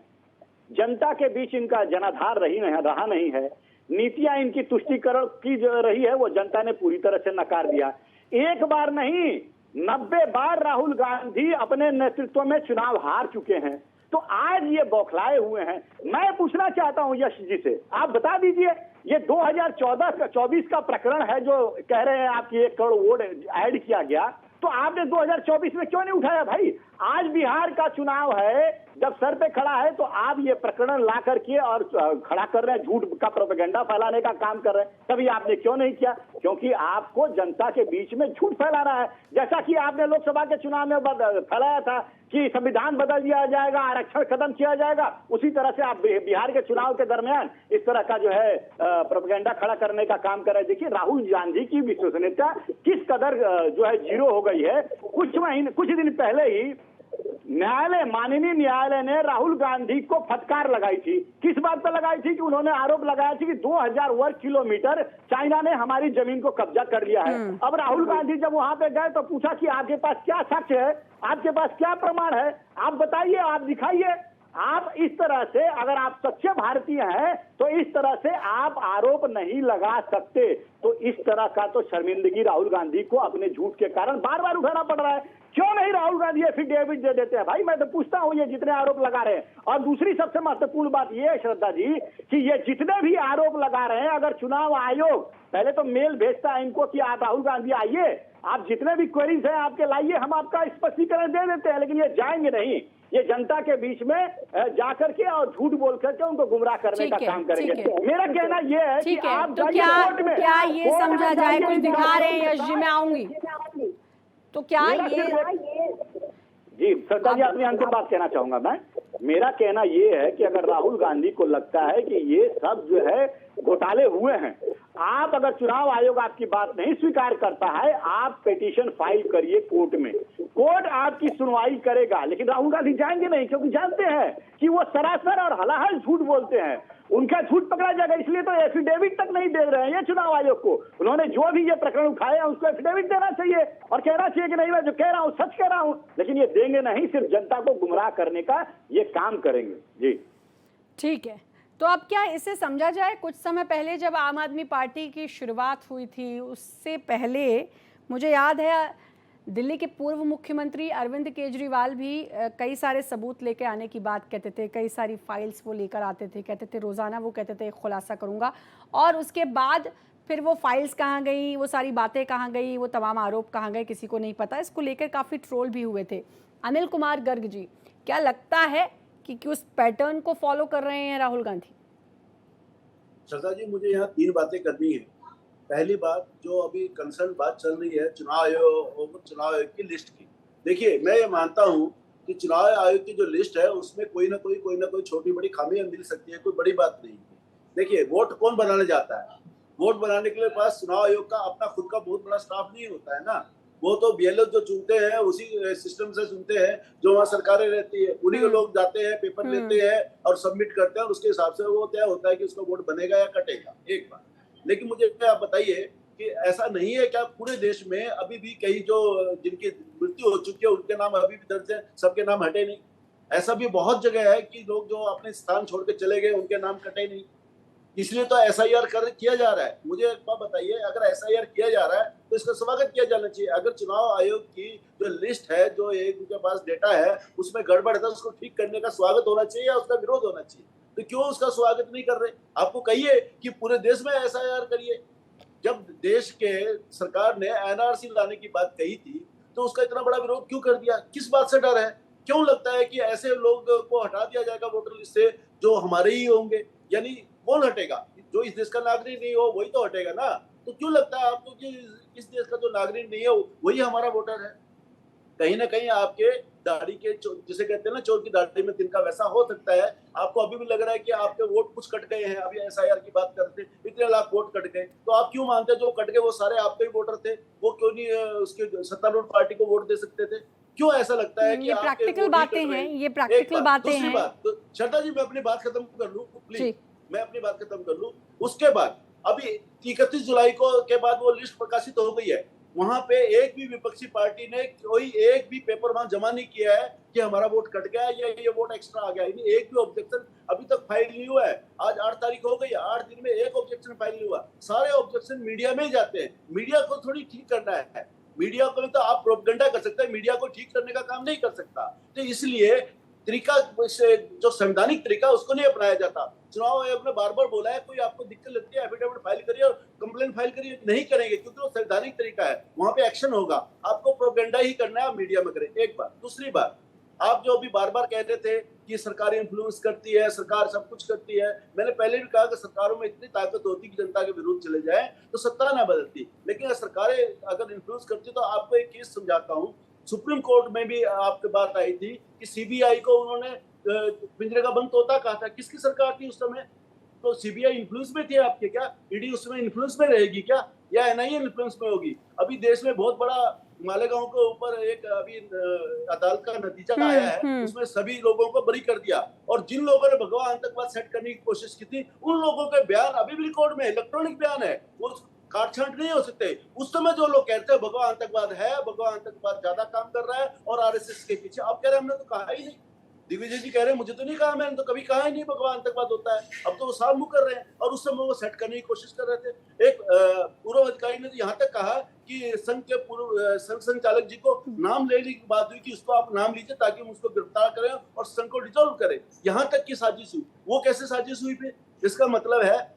G: जनता के बीच इनका जनाधार रहा नहीं है, नीतियां इनकी तुष्टीकरण की जो रही है वो जनता ने पूरी तरह से नकार दिया। एक बार नहीं 90 बार राहुल गांधी अपने नेतृत्व में चुनाव हार चुके हैं, तो आज ये बौखलाए हुए हैं। मैं पूछना चाहता हूं यश जी से, आप बता दीजिए, ये 2024 का प्रकरण है जो कह रहे हैं आपकी 1 करोड़ वोट ऐड किया गया, तो आपने 2024 में क्यों नहीं उठाया भाई? आज बिहार का चुनाव है, जब सर पे खड़ा है तो आप ये प्रकरण ला करके और खड़ा कर रहे हैं, झूठ का प्रोपेगेंडा फैलाने का काम कर रहे हैं। कभी आपने क्यों नहीं किया? क्योंकि आपको जनता के बीच में झूठ फैलाना है। जैसा कि आपने लोकसभा के चुनाव में फैलाया था कि संविधान बदल दिया जाएगा, आरक्षण खत्म किया जाएगा, उसी तरह से आप बिहार के चुनाव के दरमियान इस तरह का जो है प्रोपेगेंडा खड़ा करने का काम कर रहे हैं। देखिए राहुल गांधी की विश्वसनीयता किस कदर जो है जीरो हो गई है। कुछ दिन पहले ही माननीय न्यायालय ने राहुल गांधी को फटकार लगाई थी। किस बात पर लगाई थी? कि उन्होंने आरोप लगाया था कि 2000 वर्ग किलोमीटर चाइना ने हमारी जमीन को कब्जा कर लिया है। अब राहुल गांधी जब वहां पे गए तो पूछा कि आपके पास क्या साक्ष्य है, आपके पास क्या प्रमाण है, आप बताइए, आप दिखाइए। आप इस तरह से, अगर आप सच्चे भारतीय हैं तो इस तरह से आप आरोप नहीं लगा सकते। तो इस तरह का तो शर्मिंदगी राहुल गांधी को अपने झूठ के कारण बार बार उठाना पड़ रहा है। क्यों नहीं राहुल गांधी एफिडेविट दे देते हैं? भाई मैं तो पूछता हूं, ये जितने आरोप लगा रहे हैं। और दूसरी सबसे महत्वपूर्ण बात ये है श्रद्धा जी कि ये जितने भी आरोप लगा रहे हैं, अगर चुनाव आयोग पहले तो मेल भेजता है इनको कि आप राहुल गांधी आइए, आप जितने भी क्वेरीज हैं आपके लाइए, हम आपका स्पष्टीकरण दे देते हैं, लेकिन ये जाएंगे नहीं। ये जनता के बीच में जाकर के और झूठ बोल करके उनको गुमराह करने का काम करेंगे। मेरा कहना ये है कि आप
A: तो क्या ये समझा जाए, कुछ दिखा रहे हैं यश जी, मैं आऊंगी तो क्या ये
G: जी सरकार जी, अपनी अंतिम बात कहना चाहूंगा मैं। मेरा कहना ये है कि अगर राहुल गांधी को लगता है कि ये सब जो है घोटाले हुए हैं, आप अगर चुनाव आयोग आपकी बात नहीं स्वीकार करता है, आप पिटीशन फाइल करिए कोर्ट में, कोर्ट आपकी सुनवाई करेगा। लेकिन राहुल गांधी जाएंगे नहीं, क्योंकि जानते हैं कि वो सरासर और हलाहल झूठ बोलते हैं, उनका झूठ पकड़ा जाएगा। इसलिए तो एफिडेविट तक नहीं दे रहे हैं ये चुनाव आयोग को। उन्होंने जो भी ये प्रकरण उठाया उसको एफिडेविट देना चाहिए और कहना चाहिए कि नहीं, मैं जो कह रहा हूँ सच कह रहा हूँ। लेकिन ये देंगे नहीं, सिर्फ जनता को गुमराह करने का ये काम करेंगे। जी
A: ठीक है, तो अब क्या इसे समझा जाए, कुछ समय पहले जब आम आदमी पार्टी की शुरुआत हुई थी, उससे पहले मुझे याद है दिल्ली के पूर्व मुख्यमंत्री अरविंद केजरीवाल भी कई सारे सबूत लेके आने की बात कहते थे, कई सारी फाइल्स वो लेकर आते थे, कहते थे रोज़ाना वो कहते थे खुलासा करूँगा, और उसके बाद फिर वो फाइल्स कहाँ गई, वो सारी बातें कहाँ गई, वो तमाम आरोप कहाँ गए, किसी को नहीं पता। इसको लेकर काफ़ी ट्रोल भी हुए थे। अनिल कुमार गर्ग जी, क्या लगता है कि उस पैटर्न को फॉलो कर रहे हैं राहुल गांधी?
E: श्रद्धा जी, मुझे यहाँ 3 बातें करनी है। पहली बात, जो अभी कंसर्न बात चल रही है चुनाव आयोग की लिस्ट की। देखिए, मैं ये मानता हूँ कि चुनाव आयोग की जो लिस्ट है उसमें कोई ना कोई छोटी बड़ी खामियां मिल सकती है, कोई बड़ी बात नहीं है। देखिए, वोट कौन बनाने जाता है? वोट बनाने के लिए पास चुनाव आयोग का अपना खुद का बहुत बड़ा स्टाफ नहीं होता है ना। वो तो बीएलओ जो चुनते हैं उसी सिस्टम से चुनते हैं, जो वहाँ सरकारें रहती है, उन्हीं के लोग जाते हैं, पेपर लेते हैं और सबमिट करते हैं, और उसके हिसाब से वो तय होता है कि उसका वोट बनेगा या कटेगा। एक बात। लेकिन मुझे आप बताइए कि ऐसा नहीं है क्या पूरे देश में अभी भी कई जो जिनकी मृत्यु हो चुकी है उनके नाम अभी भी दर्ज है, सबके नाम हटे नहीं? ऐसा भी बहुत जगह है कि लोग जो अपने स्थान छोड़ के चले गए उनके नाम कटे नहीं, इसलिए तो एसआईआर किया जा रहा है। मुझे एक बात बताइए, अगर एसआईआर किया जा रहा है तो इसका स्वागत किया जाना चाहिए। अगर चुनाव आयोग की जो लिस्ट है, जो एक उनके पास डेटा है, उसमें गड़बड़ है, उसको ठीक करने का स्वागत होना चाहिए या उसका विरोध होना चाहिए? तो क्यों उसका स्वागत नहीं कर रहे? आपको कहिए कि पूरे देश में एसआईआर करिए। जब देश के सरकार ने एनआरसी लाने की बात कही थी तो उसका इतना बड़ा विरोध क्यों कर दिया? किस बात से डर है? क्यों लगता है कि ऐसे लोग को हटा दिया जाएगा वोटर लिस्ट से जो हमारे ही होंगे? यानी कौन हटेगा? जो इस देश का नागरिक नहीं हो वही तो हटेगा ना। तो क्यों लगता है आपको कि इस देश का जो नागरिक नहीं है वही हमारा वोटर है? कहीं ना कहीं आपके दाढ़ी के जिसे कहते हैं ना, चोर की दाढ़ी में तिनका, वैसा हो सकता है। आपको अभी भी लग रहा है कि आपके वोट कुछ कट गए हैं। अभी एसआईआर की बात करते, इतने लाख वोट कट गए, तो आप क्यों मानते हैं जो कट गए वो सारे आपके ही वोटर थे? वो क्यों नहीं उसके सत्तारूढ़ पार्टी को वोट दे सकते थे? क्यों ऐसा लगता है कि
A: ये प्रैक्टिकल बातें हैं, ये प्रैक्टिकल बातें हैं।
E: तो श्रद्धा जी, मैं अपनी बात खत्म कर लूं प्लीज, मैं अपनी बात खत्म कर लूं। उसके बाद अभी 31 जुलाई को के बाद वो लिस्ट प्रकाशित हो गई है। वहां पे एक भी विपक्षी पार्टी ने कोई एक भी पेपर वहां जमा नहीं किया है कि हमारा वोट कट गया या ये वोट एक्स्ट्रा आ गया। एक भी ऑब्जेक्शन अभी तक फाइल नहीं हुआ है। आज 8 तारीख हो गई, 8 दिन में एक ऑब्जेक्शन फाइल नहीं हुआ। सारे ऑब्जेक्शन मीडिया में ही जाते हैं। मीडिया को थोड़ी ठीक करना है, मीडिया को तो आप प्रोपेगेंडा कर सकते हैं, मीडिया को ठीक करने का काम नहीं कर सकता। तो इसलिए तरीका, जो संवैधानिक तरीका उसको नहीं अपनाया जाता। चुनाव आयोग ने बार बार बोला है, कोई आपको दिक्कत लगती है एफिडेविट फाइल करिए और कंप्लेंट फाइल करिए, नहीं करेंगे क्योंकि वो संवैधानिक तरीका है, वहां पे एक्शन होगा। आपको प्रोपेगेंडा ही करना है, आप मीडिया में करें। एक बात। दूसरी बात, आप जो अभी बार बार कह रहे थे कि सरकार इन्फ्लुएंस करती है, सरकार सब कुछ करती है, मैंने पहले भी कहा कि सरकारों में इतनी ताकत होती कि जनता के विरुद्ध चले जाए तो सत्ता ना बदलती। लेकिन अगर सरकारें अगर इन्फ्लुएंस करती तो आपको एक केस समझाता हूँ। सुप्रीम कोर्ट में भी आपकी बात आई थी कि सीबीआई को उन्होंने पिंजरे का बंद तोता कहा था। किसकी सरकार थी उस समय? तो सीबीआई इन्फ्लुएंस में थी आपके क्या? ईडी उसमें इन्फ्लुएंस में रहेगी क्या, या एनआईए इन्फ्लुएंस में होगी? अभी देश में बहुत बड़ा मालेगांव के ऊपर एक अभी अदालत का नतीजा आया है, उसमें सभी लोगों को बरी कर दिया, और जिन लोगों ने भगवा आतंकवाद सेट करने की कोशिश की थी उन लोगों के बयान अभी भी रिकॉर्ड में, इलेक्ट्रॉनिक बयान है, वो काट छांट नहीं हो सकते। उस समय जो लोग कहते हैं भगवा आतंकवाद है, भगवा आतंकवाद ज्यादा काम कर रहा है और आरएसएस के पीछे, अब कह रहे हमने तो कहा ही नहीं। दिग्विजय जी कह रहे हैं मुझे तो नहीं कहा, मैंने तो कभी कहा ही नहीं भगवा आतंकवाद होता है। अब तो वो साफ मुंह कर रहे हैं, और उस समय वो सेट करने की कोशिश कर रहे थे। एक पूर्व अधिकारी ने तो यहाँ तक कहा कि संघ के पूर्व संघ संचालक जी को नाम लेने की बात हुई कि उसको आप नाम लीजिए ताकि हम उसको गिरफ्तार करें और संघ को डिसॉल्व करें। यहाँ तक की साजिश हुई। वो कैसे साजिश हुई फिर? इसका मतलब है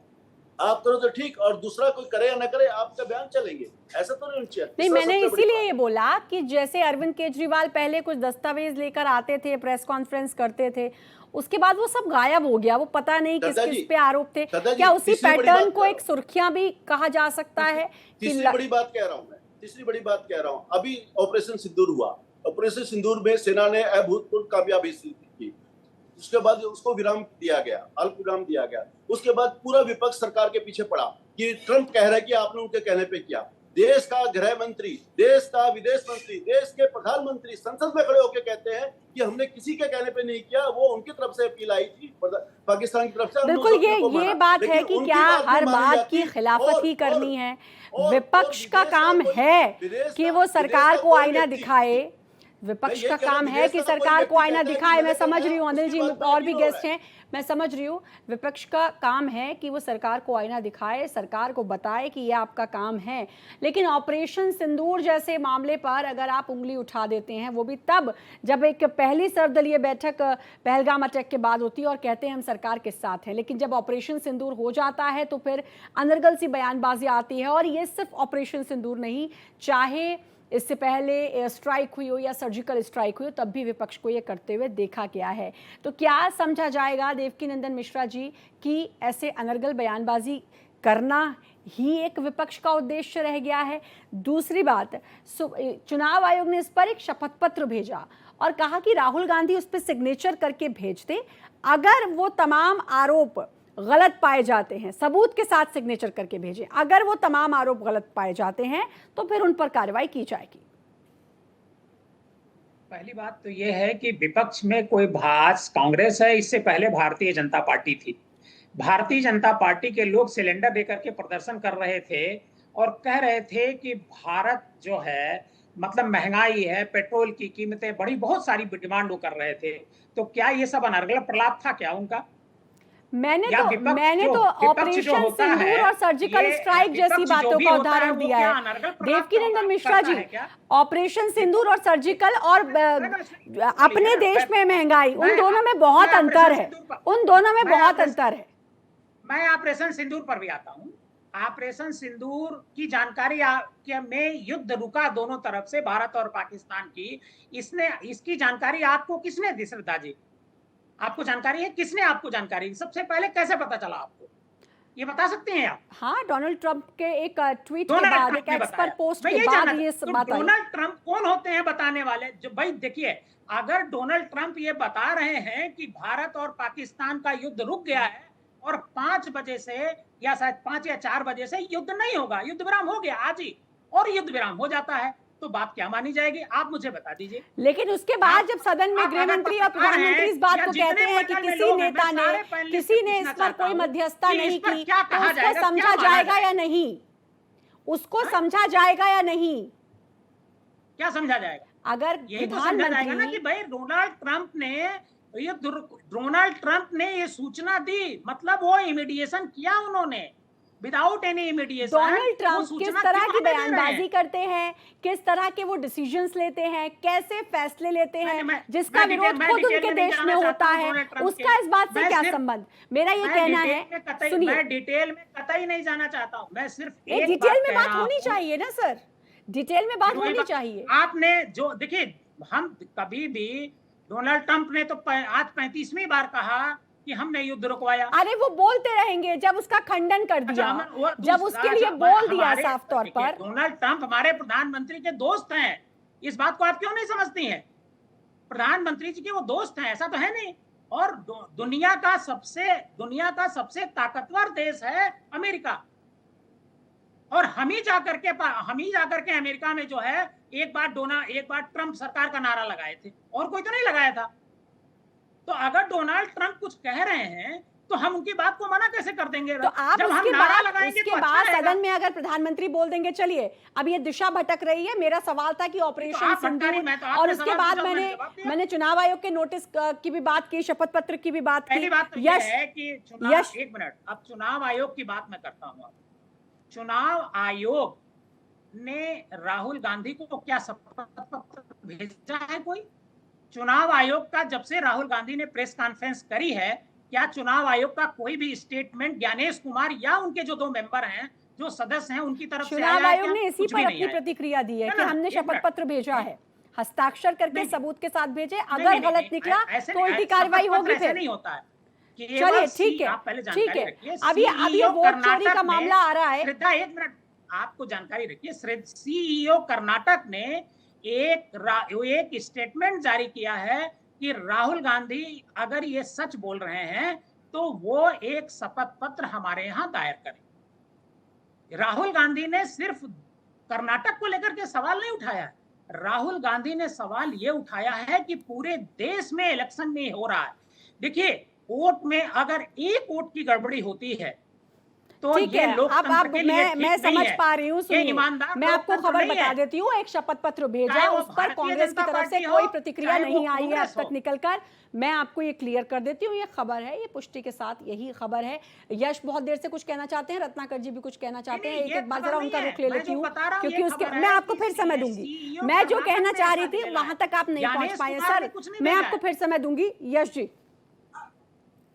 E: आप करो तो ठीक, और दूसरा कोई करे या ना करे आपका बयान चलेंगे, ऐसा तो नहीं चाहिए।
A: नहीं, मैंने इसीलिए ये बोला कि जैसे अरविंद केजरीवाल पहले कुछ दस्तावेज लेकर आते थे, प्रेस कॉन्फ्रेंस करते थे, उसके बाद वो सब गायब हो गया, वो पता नहीं किस किस पे आरोप थे। क्या उसी पैटर्न को एक सुर्खियां भी कहा जा सकता है?
E: तीसरी बड़ी बात कह रहा हूं मैं, तीसरी बड़ी बात कह रहा हूं। अभी ऑपरेशन सिंदूर हुआ, ऑपरेशन सिंदूर में सेना ने अभूतपूर्व कामयाबी हासिल की, उसके बाद उसको विराम दिया गया, अल्प विराम दिया गया। उसके बाद पूरा विपक्ष सरकार के पीछे पड़ा कि ट्रंप कह रहा है कि आपने उनके कहने पे किया। देश का गृह मंत्री, देश का विदेश मंत्री, देश के प्रधानमंत्री संसद में खड़े होकर कहते हैं कि हमने किसी के कहने पे नहीं किया, वो उनकी तरफ से अपील आई थी पाकिस्तान की तरफ से।
A: बिल्कुल, ये बात है कि क्या हर बात की खिलाफत ही करनी है? विपक्ष का काम है कि वो सरकार को आईना दिखाए, विपक्ष का काम है कि सरकार को आईना दिखाए। मैं समझ रही हूँ अनिल जी, और भी गेस्ट हैं, मैं समझ रही हूँ। विपक्ष का काम है कि वो सरकार को आईना दिखाए, सरकार को बताए कि ये आपका काम है। लेकिन ऑपरेशन सिंदूर जैसे मामले पर अगर आप उंगली उठा देते हैं, वो भी तब जब एक पहली सर्वदलीय बैठक पहलगाम अटैक के बाद होती है और कहते हैं हम सरकार के साथ हैं, लेकिन जब ऑपरेशन सिंदूर हो जाता है तो फिर अनर्गल सी बयानबाजी आती है। और ये सिर्फ ऑपरेशन सिंदूर नहीं, चाहे इससे पहले एयर स्ट्राइक हुई हो या सर्जिकल स्ट्राइक हुई हो, तब भी विपक्ष को ये करते हुए देखा गया है। तो क्या समझा जाएगा देवकीनंदन मिश्रा जी कि ऐसे अनर्गल बयानबाजी करना ही एक विपक्ष का उद्देश्य रह गया है? दूसरी बात, चुनाव आयोग ने इस पर एक शपथ पत्र भेजा और कहा कि राहुल गांधी उस पर सिग्नेचर करके भेज दें, अगर वो तमाम आरोप गलत पाए जाते हैं, सबूत के साथ सिग्नेचर करके भेजें, अगर वो तमाम आरोप गलत पाए जाते हैं तो फिर उन पर कार्रवाई की जाएगी।
F: पहली बात तो ये है कि विपक्ष में कोई कांग्रेस है, इससे पहले भारतीय जनता पार्टी थी। भारतीय जनता पार्टी के लोग सिलेंडर लेकर के प्रदर्शन कर रहे थे और कह रहे थे कि भारत जो है, मतलब महंगाई है, पेट्रोल की कीमतें बढ़ी, बहुत सारी डिमांड वो कर रहे थे। तो क्या ये सब अनर्गल प्रलाप था क्या उनका?
A: मैंने तो ऑपरेशन सिंदूर और सर्जिकल स्ट्राइक जैसी बातों का उदाहरण दिया है देवकीनंदन मिश्रा जी। ऑपरेशन सिंदूर और सर्जिकल और अपने देश में महंगाई, उन दोनों में बहुत अंतर है, उन दोनों में बहुत अंतर है।
F: मैं ऑपरेशन सिंदूर पर भी आता हूँ। ऑपरेशन सिंदूर की जानकारी में युद्ध रुका दोनों तरफ से, भारत और पाकिस्तान की, इसकी जानकारी आपको किसने दी श्रद्धा जी? आपको जानकारी है? किसने आपको जानकारी? सबसे पहले कैसे पता चला आपको, ये बता सकते हैं आप?
A: हाँ, डोनाल्ड ट्रंप के एक ट्वीट के बाद, एक एक्सपर्ट पोस्ट के बाद ये सब बात आई।
F: डोनाल्ड ट्रंप कौन होते हैं बताने वाले? जो भाई देखिए, अगर डोनाल्ड ट्रंप ये बता रहे हैं कि भारत और पाकिस्तान का युद्ध रुक गया है और 5 बजे से या शायद 5 या 4 बजे से युद्ध नहीं होगा, युद्ध विराम हो गया आज ही, और युद्ध विराम हो जाता है, तो बात क्या मानी जाएगी? आप मुझे बता दीजिए।
A: लेकिन उसके बाद जब सदन में गृह मंत्री और प्रधानमंत्री इस बात को कहते हैं कि किसी नेता ने, किसी ने इस पर कोई मध्यस्थता नहीं की, तो उसको समझा जाएगा या नहीं? उसको समझा जाएगा या नहीं?
F: क्या समझा जाएगा?
A: अगर
F: यही तो समझा जाएगा ना कि भाई डोनाल्ड ट्रंप ने ये सूचना दी, मतलब वो इमीडिएशन किया उन्होंने, विदाउट एनी इमीडिएशन।
A: डोनाल्ड ट्रंप किस तरह की बयानबाजी करते हैं, किस तरह के वो डिसीजंस लेते हैं, कैसे फैसले लेते हैं, जिसका विरोध खुद उनके देश में होता है, उसका इस बात से क्या संबंध? मेरा ये कहना है, सुनिए,
F: मैं डिटेल में कतई नहीं जाना चाहता हूँ, मैं सिर्फ
A: एक डिटेल में बात होनी चाहिए ना सर, डिटेल में बात होनी चाहिए।
F: आपने जो देखिए, हम कभी भी डोनाल्ड ट्रंप ने तो आज 35वीं बार कहा कि हमने युद्ध रुकवाया।
A: अरे वो बोलते रहेंगे, जब उसका खंडन कर दिया, जब उसके लिए बोल दिया साफ तौर पर।
F: डोनाल्ड ट्रंप हमारे प्रधानमंत्री के दोस्त हैं, इस बात को आप क्यों नहीं समझती हैं? प्रधानमंत्री जी के वो दोस्त हैं, ऐसा तो है नहीं। और दुनिया का सबसे ताकतवर देश है अमेरिका, और हम ही जाकर के अमेरिका में जो है एक बार ट्रंप सरकार का नारा लगाए थे, और कोई तो नहीं लगाया था। तो अगर डोनाल्ड ट्रंप कुछ कह रहे हैं तो हम उनकी बात को मना कैसे कर देंगे?
A: तो आप
F: जब हम
A: उसके
F: नारा
A: बाद
F: लगाएंगे तो
A: बाद
F: अच्छा
A: सदन में अगर प्रधानमंत्री बोल देंगे चलिए अब ये दिशा भटक रही है, मेरा सवाल था कि ऑपरेशन सिंदूर, और उसके बाद मैंने चुनाव आयोग के नोटिस की भी बात की, शपथ पत्र की भी बात की।
F: पहली बात तो यह है कि एक मिनट, अब चुनाव आयोग की बात मैं करता हूँ। चुनाव आयोग ने राहुल गांधी को क्या शपथ पत्र भेजा है? कोई चुनाव आयोग का, जब से राहुल गांधी ने प्रेस कॉन्फ्रेंस करी है, क्या चुनाव आयोग का कोई भी स्टेटमेंट ज्ञानेश कुमार या उनके जो 2 मेंबर हैं, जो सदस्य हैं, उनकी तरफ से आया है?
A: चुनाव आयोग ने इसी पर अपनी प्रतिक्रिया दी है कि हमने शपथ पत्र भेजा है, हस्ताक्षर करके सबूत के साथ भेजे, अगर गलत निकला तो उल्टी कार्रवाई होगी। फिर
F: नहीं होता है।
A: चलिए ठीक है, अभी ये वोट चोरी का मामला आ रहा है।
F: श्रद्धा, एक मिनट, आपको जानकारी रखिए, सीईओ कर्नाटक ने एक स्टेटमेंट जारी किया है कि राहुल गांधी अगर ये सच बोल रहे हैं तो वो एक शपथ पत्र हमारे यहाँ दायर करें। राहुल गांधी ने सिर्फ कर्नाटक को लेकर के सवाल नहीं उठाया है, राहुल गांधी ने सवाल ये उठाया है कि पूरे देश में इलेक्शन में हो रहा है। देखिए, वोट में अगर एक वोट की गड़बड़ी होती है तो ये लोकतंत्र के लिए ठीक
A: मैं समझ पा रही हूँ। मैं आपको खबर बता देती हूँ, एक शपथ पत्र भेजा, उस पर कांग्रेस की तरफ से कोई प्रतिक्रिया नहीं आई है अब तक निकलकर। मैं आपको ये क्लियर कर देती हूँ, ये खबर है, ये पुष्टि के साथ यही खबर है। यश बहुत देर से कुछ कहना चाहते हैं, रत्नाकर जी भी कुछ कहना चाहते हैं, एक बार जरा उनका रुख ले लेती हूँ, क्योंकि उसके मैं आपको फिर समय दूंगी। मैं जो कहना चाह रही थी वहां तक आप नहीं पहुंच पाए सर, मैं आपको फिर समय दूंगी। यश जी।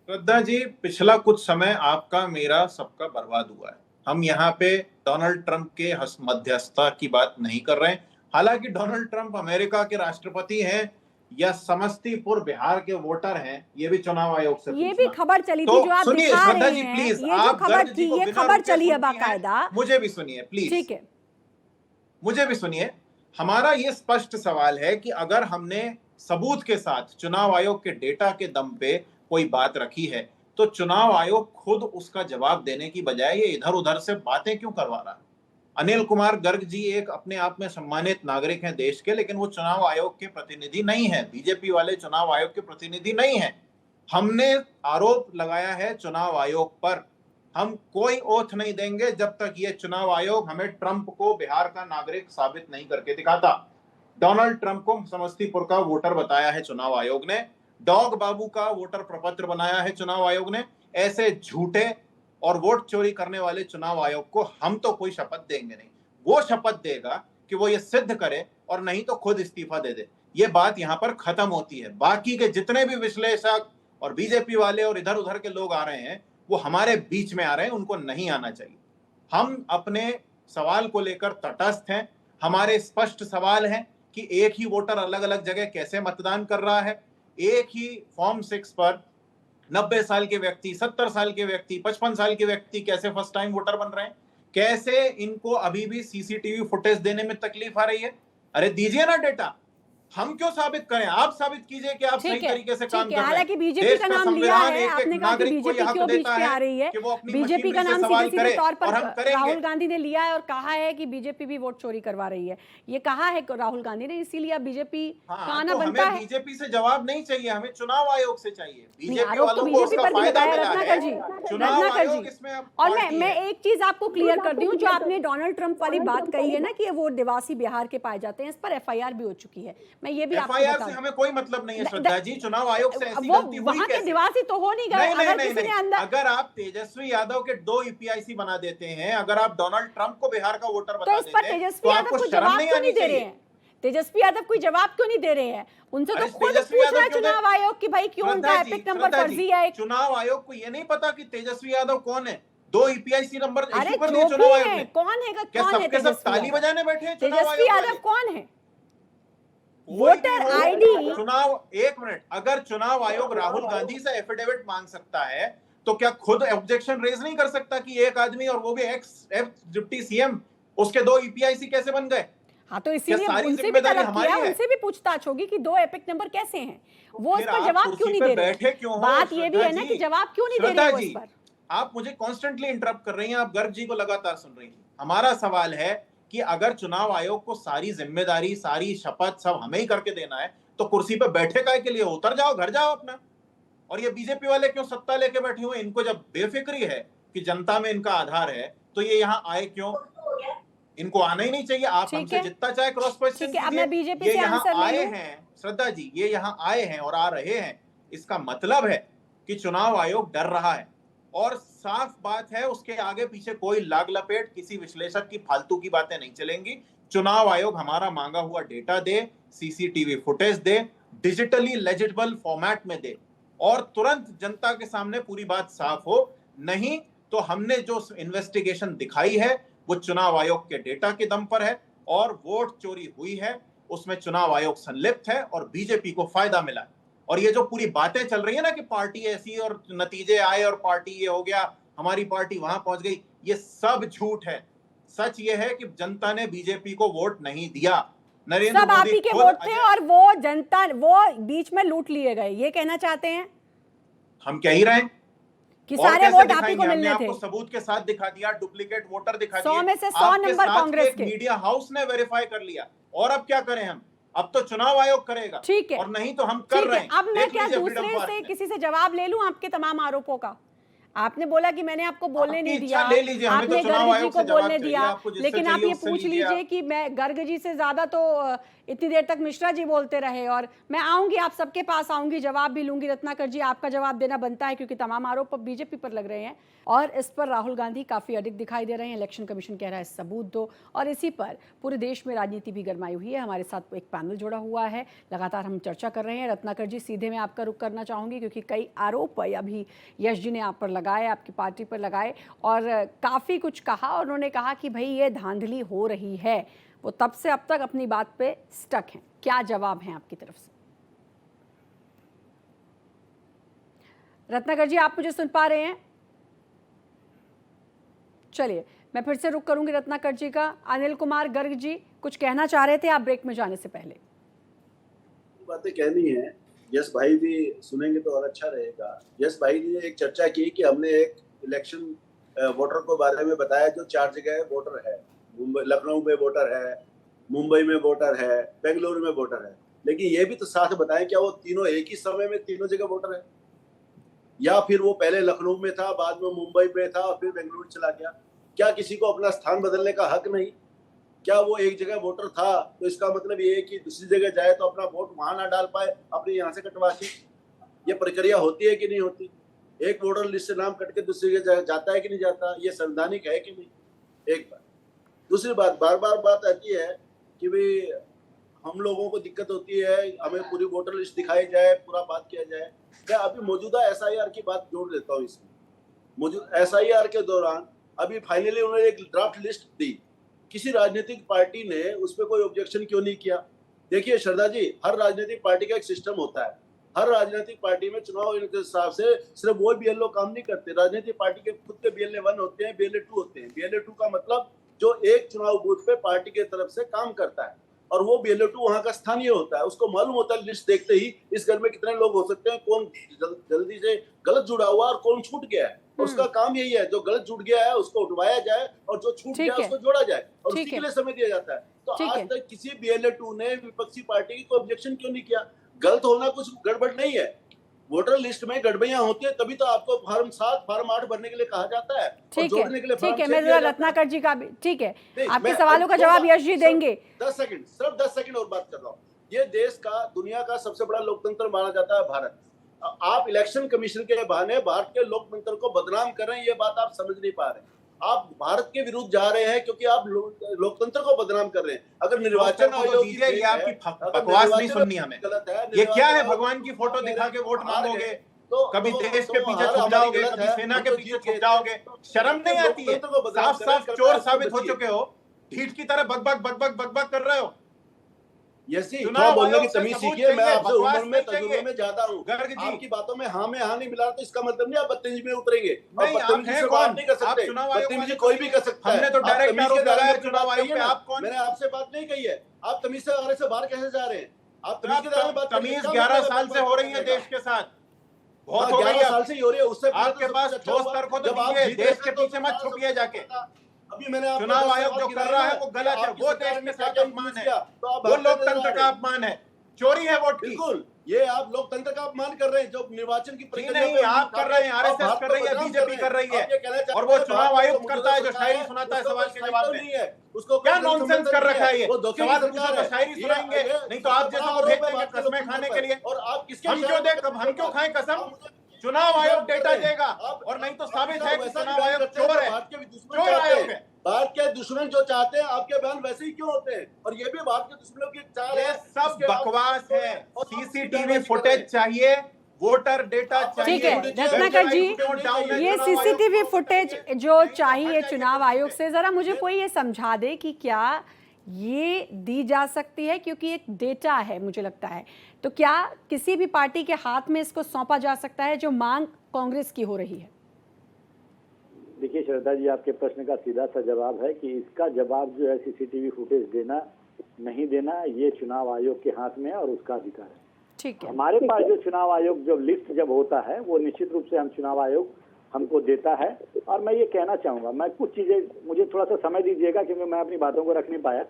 D: श्रद्धा जी, पिछला कुछ समय आपका मेरा सबका बर्बाद हुआ है। हम यहाँ पे डोनाल्ड ट्रंप के मध्यस्थता की बात नहीं कर रहे हैं। हालांकि डोनाल्ड ट्रंप अमेरिका के राष्ट्रपति हैं या समस्तीपुर बिहार के वोटर हैं, ये भी चुनाव आयोग से
A: ये भी खबर चली थी जो आप दिखा रहे हैं।
D: प्लीज,
A: ये जो खबर थी, ये खबर चली है बाकायदा।
D: मुझे भी सुनिए प्लीज,
A: ठीक है,
D: मुझे भी सुनिए। हमारा ये स्पष्ट सवाल है कि अगर हमने सबूत के साथ चुनाव आयोग के डेटा के दम पे कोई बात रखी है तो चुनाव आयोग खुद उसका जवाब देने की बजाय ये इधर उधर से बातें क्यों करवा रहा है? अनिल कुमार गर्ग जी एक अपने आप में सम्मानित नागरिक हैं देश के, लेकिन वो चुनाव आयोग के प्रतिनिधि नहीं है, बीजेपी वाले चुनाव आयोग के प्रतिनिधि नहीं है। हमने आरोप लगाया है चुनाव आयोग पर, हम कोई ओथ नहीं देंगे जब तक ये चुनाव आयोग हमें ट्रंप को बिहार का नागरिक साबित नहीं करके दिखाता। डोनाल्ड ट्रंप को समस्तीपुर का वोटर बताया है चुनाव आयोग ने, डॉग बाबू का वोटर प्रपत्र बनाया है चुनाव आयोग ने। ऐसे झूठे और वोट चोरी करने वाले चुनाव आयोग को हम तो कोई शपथ देंगे नहीं। वो शपथ देगा कि वो ये सिद्ध करे, और नहीं तो खुद इस्तीफा दे दे। ये बात यहाँ पर खत्म होती है। बाकी के जितने भी विश्लेषक और बीजेपी वाले और इधर उधर के लोग आ रहे हैं, वो हमारे बीच में आ रहे हैं, उनको नहीं आना चाहिए। हम अपने सवाल को लेकर तटस्थ हैं। हमारे स्पष्ट सवाल हैं कि एक ही वोटर अलग अलग जगह कैसे मतदान कर रहा है। एक ही फॉर्म 6 पर 90 साल के व्यक्ति, 70 साल के व्यक्ति, 55 साल के व्यक्ति कैसे फर्स्ट टाइम वोटर बन रहे हैं? कैसे इनको अभी भी सीसीटीवी फुटेज देने में तकलीफ आ रही है? अरे दीजिए ना डेटा, हम क्यों साबित करें? आप साबित कीजिए कि आप सही तरीके से काम कर रहे हैं।
A: हालांकि बीजेपी का नाम लिया है, आपने कहा कि बीजेपी क्यों बीच पे आ रही है? बीजेपी का नाम सीधे सीधे तौर पर राहुल गांधी ने लिया है और कहा है कि बीजेपी भी वोट चोरी करवा रही है। ये कहा है राहुल गांधी ने, इसीलिए अब बीजेपी का आना बनता है।
D: बीजेपी से जवाब नहीं चाहिए, हमें चुनाव आयोग से चाहिए।
A: बीजेपी वालों को उसका फायदा मिला है। रत्नाकर जी, और मैं एक चीज आपको क्लियर कर दूं, जो आपने डोनाल्ड ट्रंप वाली बात कही है ना कि वो निवासी बिहार के पाए जाते हैं, इस पर FIR भी हो चुकी है। मैं ये भी आपको
D: से हमें कोई मतलब नहीं है श्रद्धा जी। चुनाव आयोग से ऐसी गलती हुई
A: वहां के निवासी तो हो नहीं गए। अगर किसी ने अंदर,
D: अगर आप तेजस्वी यादव के 2 EPIC बना देते हैं, अगर आप डोनाल्ड ट्रंप को बिहार का वोटर बता देते हैं,
A: तेजस्वी यादव को जवाब क्यों नहीं दे रहे हैं? तेजस्वी यादव कोई जवाब क्यों नहीं दे रहे हैं? उनसे तो खुद पूछना है चुनाव आयोग की भाई क्यों उनका एपिक नंबर फर्जी है।
D: चुनाव आयोग को ये नहीं पता कि तेजस्वी यादव कौन है? 2 EPIC नंबर
A: कौन है?
D: कौन है? ताली बजाने बैठे हैं?
A: तेजस्वी यादव कौन है? वोटर आईडी
D: चुनाव, एक मिनट, अगर चुनाव आयोग राहुल गांधी से एफिडेविट मांग सकता है तो क्या खुद ऑब्जेक्शन रेज नहीं कर सकता कि एक आदमी, और वो भी एक्स डिप्टी सीएम, उसके 2 ईपीआईसी कैसे बन गए?
A: हाँ, तो इसीलिए
D: सारी
A: उनसे भी
D: जिम्मेदारी
A: तलब
D: हमारी
A: किया,
D: है?
A: उनसे भी पूछताछ होगी कि 2 एपिक नंबर कैसे हैं, वो इस
D: फिर
A: पर
D: आप
A: जवाब
D: कुर्सी
A: क्यों नहीं
D: पे
A: दे रहे?
D: बैठे क्यों हो?
A: बात ये भी है ना
D: श्रद्धा
A: कि
D: जी,
A: जवाब क्यों नहीं दे
D: श्रद्धा
A: रहे हो
D: जी,
A: इस पर?
D: आप मुझे कॉन्स्टेंटली इंटरप्ट कर रही हैं, आप गर्ग जी को लगातार सुन रही हैं। हमारा सवाल है कि अगर चुनाव आयोग को सारी जिम्मेदारी, सारी शपथ सब हमें ही करके देना है, तो कुर्सी पे बैठे काय के लिए? उतर जाओ, घर जाओ अपना। और ये बीजेपी वाले क्यों सत्ता लेके बैठे हुए? इनको जब बेफिक्री है कि जनता में इनका आधार है, तो ये यहाँ आए क्यों? इनको आना ही नहीं चाहिए। आप हमसे जितना चाहे क्रॉस क्वेश्चन कीजिए, ये यहाँ आए हैं, श्रद्धा जी, ये यहाँ आए हैं और आ रहे हैं, इसका मतलब है कि चुनाव आयोग डर रहा है। और साफ बात है, उसके आगे पीछे कोई लाग लपेट, किसी विश्लेषक की फालतू की बातें नहीं चलेंगी। चुनाव आयोग हमारा मांगा हुआ डेटा दे, सीसीटीवी फुटेज दे, डिजिटली लेजिबल फॉर्मेट में दे, और तुरंत जनता के सामने पूरी बात साफ हो। नहीं तो हमने जो इन्वेस्टिगेशन दिखाई है वो चुनाव आयोग के डेटा के दम पर है, और वोट चोरी हुई है उसमें चुनाव आयोग संलिप्त है और बीजेपी को फायदा मिला है। और ये जो पूरी बातें चल रही है ना कि पार्टी ऐसी और नतीजे आए और पार्टी ये हो गया, हमारी पार्टी वहां पहुंच गई, ये सब झूठ है। सच ये है कि जनता ने बीजेपी को वोट नहीं दिया। नरेंद्र
A: सब आप
D: मोदी
A: ही के वोट थे और वो जनता, वो बीच में लूट लिए गए, ये कहना चाहते हैं?
D: हम कह ही रहे हैं
A: कि सारे वोट आप ही को मिलने थे।
D: आपको सबूत के साथ दिखा दिया, डुप्लीकेट वोटर दिखा दिया।
A: 100 में से 100 नंबर कांग्रेस के।
D: मीडिया हाउस ने वेरीफाई कर लिया। और अब क्या करें हम? अब तो चुनाव आयोग करेगा,
A: ठीक है,
D: और नहीं तो हम कर रहे हैं।
A: अब मैं क्या दूसरे से किसी से जवाब ले लूं आपके तमाम आरोपों का? आपने बोला कि मैंने आपको बोलने नहीं दिया,
D: ले लीजिए, हमें
A: आपने
D: तो चुनाव
A: गर्ग जी
D: आयोग
A: को
D: से जवाब
A: बोलने
D: चाहिए,
A: दिया,
D: आपको जिससे
A: लेकिन आप
D: चाहिए
A: ये
D: उससे
A: पूछ
D: लीजिए
A: लीजिए कि मैं गर्ग जी से ज्यादा तो इतनी देर तक मिश्रा जी बोलते रहे, और मैं आऊंगी, आप सबके पास आऊंगी, जवाब भी लूंगी। रत्नाकर जी, आपका जवाब देना बनता है क्योंकि तमाम आरोप अब बीजेपी पर लग रहे हैं और इस पर राहुल गांधी काफी अडिग दिखाई दे रहे हैं। इलेक्शन कमीशन कह रहा है सबूत दो, और इसी पर पूरे देश में राजनीति भी गरमाई हुई है। हमारे साथ एक पैनल जुड़ा हुआ है, लगातार हम चर्चा कर रहे हैं। रत्नाकर जी, सीधे मैं आपका रुख करना चाहूंगी क्योंकि कई आरोप अभी यश जी ने आप पर लगाए, आपकी पार्टी पर लगाए, और काफ़ी कुछ कहा। और उन्होंने कहा कि भाई ये धांधली हो रही है, वो तब से अब तक अपनी बात पे स्टक हैं। क्या जवाब है आपकी तरफ से? रत्नाकर जी, आप मुझे सुन पा रहे हैं? चलिए, मैं फिर से रुक करूंगी रत्नाकर जी का। अनिल कुमार गर्ग जी कुछ कहना चाह रहे थे आप ब्रेक में जाने से पहले।
E: बातें कहनी है, यश भाई भी सुनेंगे तो और अच्छा रहेगा। यश भाई ने एक चर्चा की कि हमने एक इलेक्शन वोटर को बारे में बताया जो 4 जगह वोटर है, लखनऊ में वोटर है, मुंबई में वोटर है, बेंगलुरु में वोटर है। लेकिन ये भी तो साथ बताएं, क्या वो तीनों एक ही समय में तीनों जगह वोटर है, या फिर वो पहले लखनऊ में था, बाद में मुंबई में था और फिर बेंगलुरु चला गया? क्या किसी को अपना स्थान बदलने का हक नहीं? क्या वो एक जगह वोटर था तो इसका मतलब ये है कि दूसरी जगह जाए तो अपना वोट वहां ना डाल पाए, अपने यहाँ से कटवा के? ये प्रक्रिया होती है कि नहीं होती? एक वोटर लिस्ट से नाम कट के दूसरी जगह जाता है कि नहीं जाता? ये संवैधानिक है कि नहीं? एक बात। दूसरी बात, बार बार बात आती है कि भाई हम लोगों को दिक्कत होती है, हमें पूरी वोटर लिस्ट दिखाई जाए, पूरा बात किया जाए। मैं अभी मौजूदा एसआईआर की बात जोड़ देता हूँ इसमें। मौजूद एसआईआर के दौरान अभी फाइनली उन्होंने एक ड्राफ्ट लिस्ट दी, किसी राजनीतिक पार्टी ने उस पर कोई ऑब्जेक्शन क्यों नहीं किया? देखिए श्रद्धा जी, हर राजनीतिक पार्टी का एक सिस्टम होता है। हर राजनीतिक पार्टी में चुनाव के हिसाब से सिर्फ वो बीएलओ काम नहीं करते। राजनीतिक पार्टी के खुद के BLA 1 होते हैं, BLA 2 होते हैं। BLA 2 का मतलब जो एक चुनाव बूथ पे पार्टी की तरफ से काम करता है, और वो BLA 2 वहां का स्थानीय होता है। उसको मालूम होता है लिस्ट देखते ही इस घर में कितने लोग हो सकते हैं, कौन जल्दी से गलत जुड़ा हुआ और कौन छूट गया है। उसका काम यही है, जो गलत जुड़ गया है उसको उठवाया जाए और जो छूट गया उसको जोड़ा जाए, और उसके लिए समय दिया जाता है। तो आज तक किसी BLA 2 ने विपक्षी पार्टी की कोई ऑब्जेक्शन क्यों नहीं किया? गलत होना कुछ गड़बड़ नहीं है। वोटर लिस्ट में गड़बड़ियां होती है तभी तो आपको फार्म 7 फार्म 8 भरने के लिए कहा जाता है, और जोड़ने के लिए
A: ठीक है, मैं जरा रत्नाकर जी का भी, ठीक है, आपके सवालों का जवाब यश जी देंगे।
E: 10 सेकंड, सिर्फ 10 सेकंड और बात कर रहा हूँ। ये देश का, दुनिया का सबसे बड़ा लोकतंत्र माना जाता है भारत। आप इलेक्शन कमीशन के बहाने भारत के लोकतंत्र को बदनाम कर रहे हैं, ये बात आप समझ नहीं पा रहे। आप भारत के विरुद्ध जा रहे हैं क्योंकि आप लोकतंत्र को बदनाम कर रहे हैं। अगर निर्वाचन आयोग
D: ये आपकी बकवास नहीं सुननी हमें। ये क्या है, भगवान की फोटो दिखा के वोट मांगोगे, तो कभी देश के पीछे छुप जाओगे, कभी सेना के पीछे छुप जाओगे, शर्म नहीं आती है? साफ साफ चोर साबित हो चुके हो, ढीठ की तरह बकबक कर रहे हो।
E: यसी
C: चुनाव
E: थोड़ा बोलने की
C: आयोग से
E: तमीज
C: सबूत
E: सीखिए। मैं
C: चाहिए,
E: आपसे
C: बकवास
E: उम्र में
C: नहीं
E: तजुर्बे
C: चाहिए।
E: में ज्यादा हूँ।
C: गर्ग जी,
E: आपकी बातों में हाँ नहीं मिला तो इसका मतलब नहीं आप बदतमीजी में उतरेंगे। और
C: नहीं, आप
E: बदतमीजी
C: हैं
E: से
C: कौन?
E: बात नहीं कर
C: आप
E: सकते।
C: चुनाव आयोग
E: बदतमीजी
C: वाले
E: कोई
C: कौन
E: भी
C: हैं?
E: कर सकता है।
C: हमने तो
E: आप
C: डायरेक्ट
E: तमीज
C: आरोप
E: के दायरे
C: लगाया
E: में अपनी
C: चुनाव
E: बात
C: आयोग
E: कहिए
C: पे,
E: ना।
C: आप कौन?
E: मैंने आपसे बात नहीं कही है। आप तमीज से दायरे से बाहर कैसे जा रहे हैं? आप
C: तो
E: तमीज के दायरे में बात करिए।
C: तमीज
E: क्या
C: 11
E: मतलब है
C: साल
E: बात
C: से हो
E: बात
C: रही है
E: करने का?
C: देश के साथ, बहुत
E: हाँ,
C: हो गई
E: 11
C: अब।
E: साल से ही हो रही है। उससे पहले
C: आपके
E: तो सब
C: पास
E: कुछ अच्छा
C: ठोस
E: हुआ।
C: तर्क हो तो
E: जब आप
C: दीजिए,
E: जीत रहे
C: देश
E: थे
C: के
E: तो
C: पीछे मत
E: सारा सब
C: छुपिए
E: कुछ
C: जाके।
E: अच्छा था। अभी मैंने आपको
C: चुनाव
E: 10
C: आयोग
E: सवाल
C: जो कर
E: गिनाए
C: रहा
E: ना
C: है वो
E: कि
C: गलत है,
E: आपकी
C: वो
E: सरकार
C: देश
E: ने
C: के
E: क्या
C: साथ
E: क्या
C: अपमान
E: यूज
C: है,
E: किया, तो आप
C: वो
E: भागते नजर आ
C: लोकतंत्र
E: रहे
C: का
E: हैं।
C: अपमान है, चोरी है वोट की।
E: बिल्कुल, ये आप लोकतंत्र का अपमान कर रहे हैं। जो निर्वाचन की
C: जी
E: प्रक्रिया
C: नहीं,
E: पे
C: आप कर रहे हैं,
E: आप
C: आरएसएस
E: भारत
C: कर
E: को
C: रही है,
E: बदनाम कर
C: बीजेपी
E: रहे
C: कर
E: हैं।
C: रही है,
E: आप ये कहना चाहते
C: और वो
E: हैं
C: चुनाव
E: भारत में जो
C: आयुक्त करता
E: मौजूदा
C: है जो
E: सरकार
C: शायरी
E: है
C: सुनाता है
E: उसको
C: सवाल
E: कोई
C: के
E: स्थायित्व
C: जवाब में।
E: नहीं है, उसको कोई
C: क्या
E: जन
C: नॉनसेंस
E: समर्थन
C: कर
E: नहीं
C: रखा
E: है,
C: है ये?
E: वो धोखे की
C: सवाल पूछो
E: सरकार
C: तो
E: है।
C: शायरी सुनाएंगे,
E: ये
C: नहीं तो आप
E: सबसे बड़ा
C: जैसों को
E: आरोप
C: भेज
E: है
C: देंगे
E: भारतीय
C: कस्में
E: लोकतंत्र
C: खाने
E: पर।
C: के लिए।
E: और आप किसके
C: हम
E: इशारे
C: क्यों
E: पे
C: दे,
E: कर
C: कब
E: रहे
C: हम
E: हैं
C: क्यों
E: बात?
C: खाएं कसम?
E: आप मुझे
C: चुनाव
E: इशारे
C: आयोग
E: पे कर
C: डेटा
E: रहे हैं।
C: देगा,
E: आप
C: और नहीं तो
E: आप
C: साबित
E: इशारा
C: है कि
E: वैसा भी
C: चुनाव
E: बयान
C: आयोग
E: करते हैं
C: चोर
E: जो
C: है,
E: भारत के दुश्मन
C: चोर
E: चाहते
C: आयोग
E: हैं।
C: है।
E: भारत के दुश्मन जो चाहते हैं आपके बयान वैसे ही क्यों होते हैं? और ये भी भारत के दुश्मनों की चाल
C: ये
E: है,
C: सब
E: उसके आप
C: बकवास है।
E: और आप उसकी
C: सीसीटीवी
E: बयानबाजी कर रहे
C: फुटेज
E: हैं।
C: चाहिए, वोटर डेटा
E: आप बस
A: ठीक
C: चाहिए।
E: वीडियो
A: है
E: दीजिए,
A: रत्नाकर
E: मुझे
A: जी,
E: वीडियो फुटेज नहीं
C: डाउन है
E: चाहिए।
A: ये
C: चुनाव आयोग
A: सीसीटीवी
C: को
A: फुटेज
C: बताइए,
A: जो
C: नहीं तो
A: चाहिए
C: हट जाइए
A: चुनाव
C: कुर्सी
A: आयोग
C: से।
A: से, जरा मुझे
E: ये
A: कोई ये समझा दे कि क्या ये दी जा सकती है, क्योंकि एक डेटा है मुझे लगता है, तो क्या किसी भी पार्टी के हाथ में इसको सौंपा जा सकता है जो मांग कांग्रेस की हो रही है?
G: देखिए श्रद्धा जी, आपके प्रश्न का सीधा सा जवाब है कि इसका जवाब जो है सीसीटीवी फुटेज देना नहीं देना ये चुनाव आयोग के हाथ में है और उसका अधिकार है।
A: ठीक है,
G: हमारे पास जो चुनाव आयोग जो लिस्ट जब होता है वो निश्चित रूप से हम चुनाव आयोग हमको देता है। और मैं ये कहना चाहूंगा, मैं कुछ चीजें, मुझे थोड़ा सा समय दीजिएगा क्योंकि मैं अपनी बातों को रख नहीं पाया।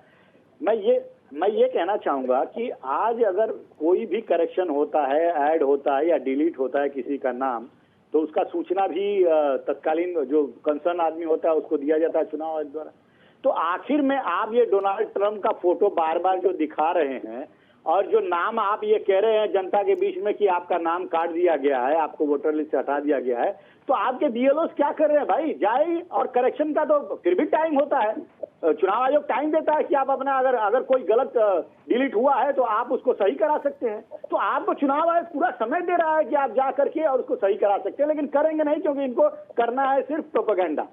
G: मैं ये कहना चाहूंगा कि आज अगर कोई भी करेक्शन होता है, ऐड होता है या डिलीट होता है किसी का नाम, तो उसका सूचना भी तत्कालीन जो कंसर्न आदमी होता है उसको दिया जाता है चुनाव आयोग द्वारा। तो आखिर में आप ये डोनाल्ड ट्रंप का फोटो बार बार जो दिखा रहे हैं और जो नाम आप ये कह रहे हैं जनता के बीच में कि आपका नाम काट दिया गया है, आपको वोटर लिस्ट से हटा दिया गया है, तो आपके बीएलओ क्या कर रहे हैं भाई? जाए, और करेक्शन का तो फिर भी टाइम होता है, चुनाव आयोग टाइम देता है कि आप अपना अगर कोई गलत डिलीट हुआ है तो आप उसको सही करा सकते हैं। तो आपको चुनाव आयोग पूरा समय दे रहा है कि आप जा करके और उसको सही करा सकते हैं, लेकिन करेंगे नहीं क्योंकि इनको करना है सिर्फ प्रोपेगेंडा।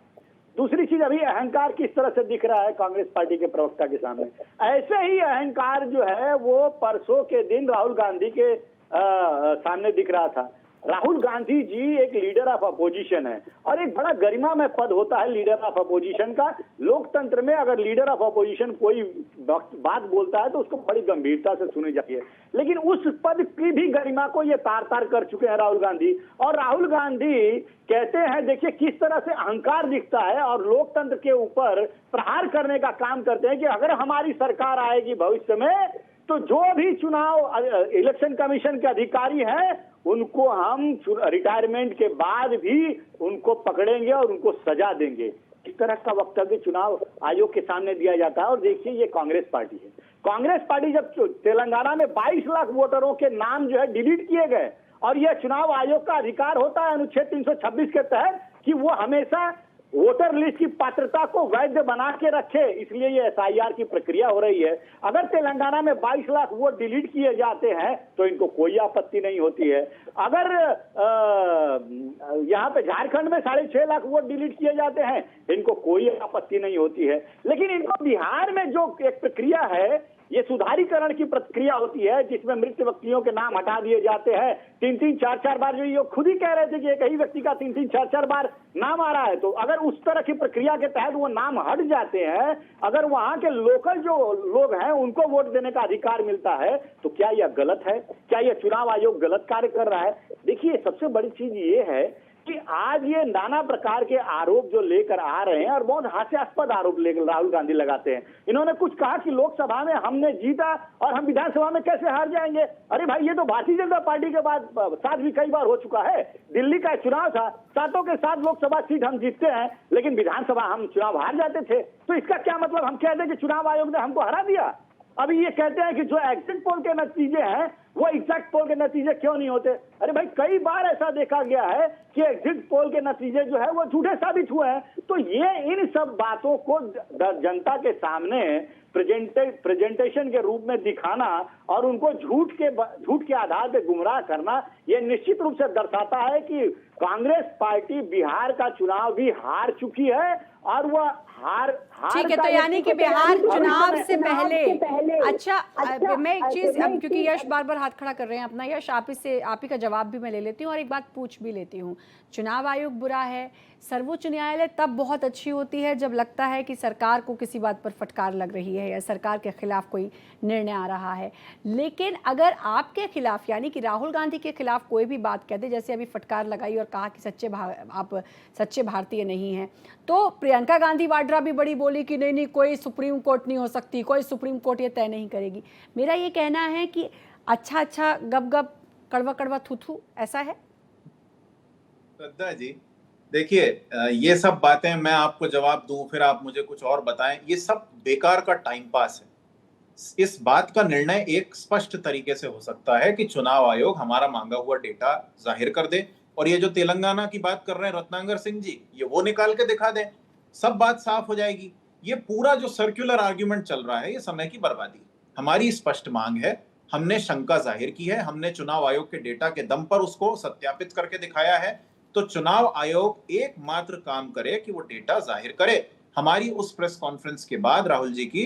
G: दूसरी चीज, अभी अहंकार किस तरह से दिख रहा है कांग्रेस पार्टी के प्रवक्ता के सामने, ऐसे ही अहंकार जो है वो परसों के दिन राहुल गांधी के सामने दिख रहा था। राहुल गांधी जी एक लीडर ऑफ अपोजिशन है और एक बड़ा गरिमामय पद होता है लीडर ऑफ अपोजिशन का। लोकतंत्र में अगर लीडर ऑफ अपोजिशन कोई बात बोलता है तो उसको बड़ी गंभीरता से सुनी जाती है, लेकिन उस पद की भी गरिमा को ये तार तार कर चुके हैं राहुल गांधी। और राहुल गांधी कहते हैं, देखिए किस तरह से अहंकार दिखता है और लोकतंत्र के ऊपर प्रहार करने का काम करते हैं कि अगर हमारी सरकार आएगी भविष्य में तो जो भी चुनाव इलेक्शन कमीशन के अधिकारी हैं उनको हम रिटायरमेंट के बाद भी उनको पकड़ेंगे और उनको सजा देंगे। इस तरह का वक्तव्य चुनाव आयोग के सामने दिया जाता है। और देखिए ये कांग्रेस पार्टी है, कांग्रेस पार्टी जब तेलंगाना में 22 लाख वोटरों के नाम जो है डिलीट किए गए और यह चुनाव आयोग का अधिकार होता है अनुच्छेद 326 के तहत कि वो हमेशा वोटर लिस्ट की पात्रता को वैध बना के रखे, इसलिए ये एसआईआर की प्रक्रिया हो रही है। अगर तेलंगाना में 22 लाख वोट डिलीट किए जाते हैं तो इनको कोई आपत्ति नहीं होती है। अगर यहाँ पे झारखंड में 6.5 लाख वोट डिलीट किए जाते हैं इनको कोई आपत्ति नहीं होती है। लेकिन इनको बिहार में जो एक प्रक्रिया है, ये सुधारीकरण की प्रक्रिया होती है जिसमें मृत व्यक्तियों के नाम हटा दिए जाते हैं 3-3, 4-4 बार। जो ये खुद ही कह रहे थे कि एक ही व्यक्ति का 3-3, 4-4 बार नाम आ रहा है, तो अगर उस तरह की प्रक्रिया के तहत वो नाम हट जाते हैं, अगर वहां के लोकल जो लोग हैं उनको वोट देने का अधिकार मिलता है, तो क्या यह गलत है? क्या यह चुनाव आयोग गलत कार्य कर रहा है? देखिए सबसे बड़ी चीज ये है कि आज ये नाना प्रकार के आरोप जो लेकर आ रहे हैं और बहुत हास्यास्पद आरोप लेकर राहुल गांधी लगाते हैं। इन्होंने कुछ कहा कि लोकसभा में हमने जीता और हम विधानसभा में कैसे हार जाएंगे। अरे भाई ये तो भारतीय जनता पार्टी के बाद साथ भी कई बार हो चुका है। दिल्ली का चुनाव था, 7 के 7 लोकसभा सीट हम जीतते हैं लेकिन विधानसभा हम चुनाव हार जाते थे। तो इसका क्या मतलब हम कहते हैं कि चुनाव आयोग ने हमको हरा दिया? अभी ये कहते हैं कि जो एग्जिट पोल के नतीजे हैं वो एग्जैक्ट पोल के नतीजे क्यों नहीं होते? अरे भाई कई बार ऐसा देखा गया है कि एग्जिट पोल के नतीजे जो है वो झूठे साबित हुए हैं। तो ये इन सब बातों को जनता के सामने प्रेजेंटेशन के रूप में दिखाना और उनको झूठ के आधार पे गुमराह करना, ये निश्चित रूप से दर्शाता है कि कांग्रेस पार्टी बिहार का चुनाव भी हार चुकी है और वह
A: ठीक है, तो यानी कि बिहार चुनाव से पहले अच्छा मैं एक चीज, अब क्योंकि यश बार बार हाथ खड़ा कर रहे हैं अपना, यश आप ही का जवाब भी मैं ले लेती हूँ और एक बात पूछ भी लेती हूँ। चुनाव आयोग बुरा है, सर्वोच्च न्यायालय तब बहुत अच्छी होती है जब लगता है कि सरकार को किसी बात पर फटकार लग रही है या सरकार के खिलाफ कोई निर्णय आ रहा है। लेकिन अगर आपके खिलाफ यानी कि राहुल गांधी के खिलाफ कोई भी बात कह दे, जैसे अभी फटकार लगाई और कहा कि आप सच्चे भारतीय नहीं हैं, तो प्रियंका गांधी वाड्रा भी बड़ी बोली कि नहीं कोई सुप्रीम कोर्ट नहीं हो सकती, कोई सुप्रीम कोर्ट ये तय नहीं करेगी। मेरा ये कहना है कि अच्छा गप गप कड़वा कड़वा थू थू, ऐसा है।
D: श्रद्धा जी देखिए, ये सब बातें मैं आपको जवाब दूं फिर आप मुझे कुछ और बताएं, ये सब बेकार का टाइम पास है। इस बात का निर्णय एक स्पष्ट तरीके से हो सकता है कि चुनाव आयोग हमारा मांगा हुआ डेटा जाहिर कर दे, और ये जो तेलंगाना की बात कर रहे हैं रत्नाकर सिंह जी, ये वो निकाल के दिखा दें, सब बात साफ हो जाएगी। ये पूरा जो सर्कुलर आर्ग्यूमेंट चल रहा है ये समय की बर्बादी। हमारी स्पष्ट मांग है, हमने शंका जाहिर की है, हमने चुनाव आयोग के डेटा के दम पर उसको सत्यापित करके दिखाया है। तो चुनाव आयोग एकमात्र काम करे कि वो डेटा जाहिर करे। हमारी उस प्रेस कॉन्फ्रेंस के बाद राहुल जी की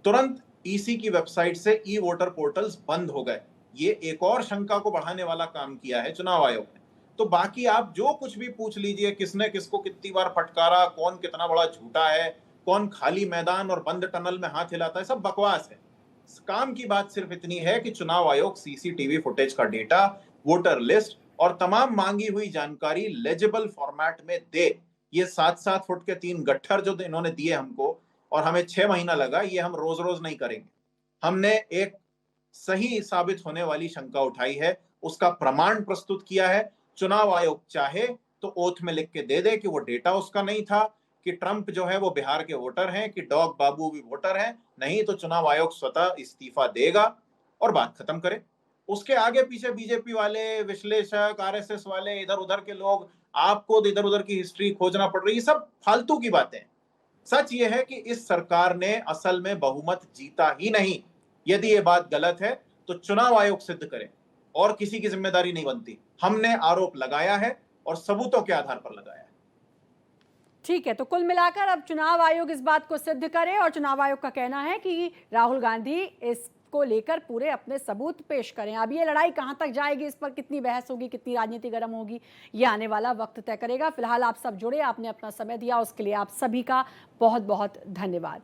D: तुरंत ईसी की वेबसाइट से ई वोटर पोर्टल्स बंद हो गए। ये एक और शंका को बढ़ाने वाला काम किया है चुनाव आयोग ने। तो बाकी आप जो कुछ भी पूछ लीजिए, किसने किसको कितनी बार फटकारा, कौन कितना बड़ा झूठा है, कौन खाली मैदान और बंद टनल में हाथ हिलाता है, सब बकवास है। काम की बात सिर्फ इतनी है कि चुनाव आयोग सीसीटीवी फुटेज का डेटा, वोटर लिस्ट और तमाम मांगी हुई जानकारी लेजिबल फॉर्मेट में दे। ये 7-7 फुट के 3 गट्ठर जो इन्होंने दिए हमको और हमें 6 महीना लगा, ये हम रोज रोज नहीं करेंगे। हमने एक सही साबित होने वाली शंका उठाई है, उसका प्रमाण प्रस्तुत किया है। चुनाव आयोग चाहे तो ओथ में लिख के दे दे कि वो डेटा उसका नहीं था, कि ट्रंप जो है वो बिहार के वोटर हैं, कि डॉग बाबू भी वोटर हैं। नहीं तो चुनाव आयोग स्वतः इस्तीफा देगा और बात खत्म करे। उसके आगे पीछे बीजेपी वाले विश्लेषक, आरएसएस वाले, इधर उधर के लोग, आपको इधर उधर की हिस्ट्री खोजना पड़ रही है, सब फालतू की बातें। सच ये है कि इस सरकार ने असल में बहुमत जीता ही नहीं। यदि ये बात गलत है तो चुनाव आयोग सिद्ध करे, और किसी की जिम्मेदारी नहीं बनती। हमने आरोप लगाया है और सबूतों के आधार पर लगाया है।
A: ठीक है, तो कुल मिलाकर अब चुनाव आयोग इस बात को सिद्ध करे, और चुनाव आयोग का कहना है कि राहुल गांधी इसको लेकर पूरे अपने सबूत पेश करें। अब ये लड़ाई कहां तक जाएगी, इस पर कितनी बहस होगी, कितनी राजनीति गर्म होगी, ये आने वाला वक्त तय करेगा। फिलहाल आप सब जुड़े, आपने अपना समय दिया, उसके लिए आप सभी का बहुत बहुत धन्यवाद।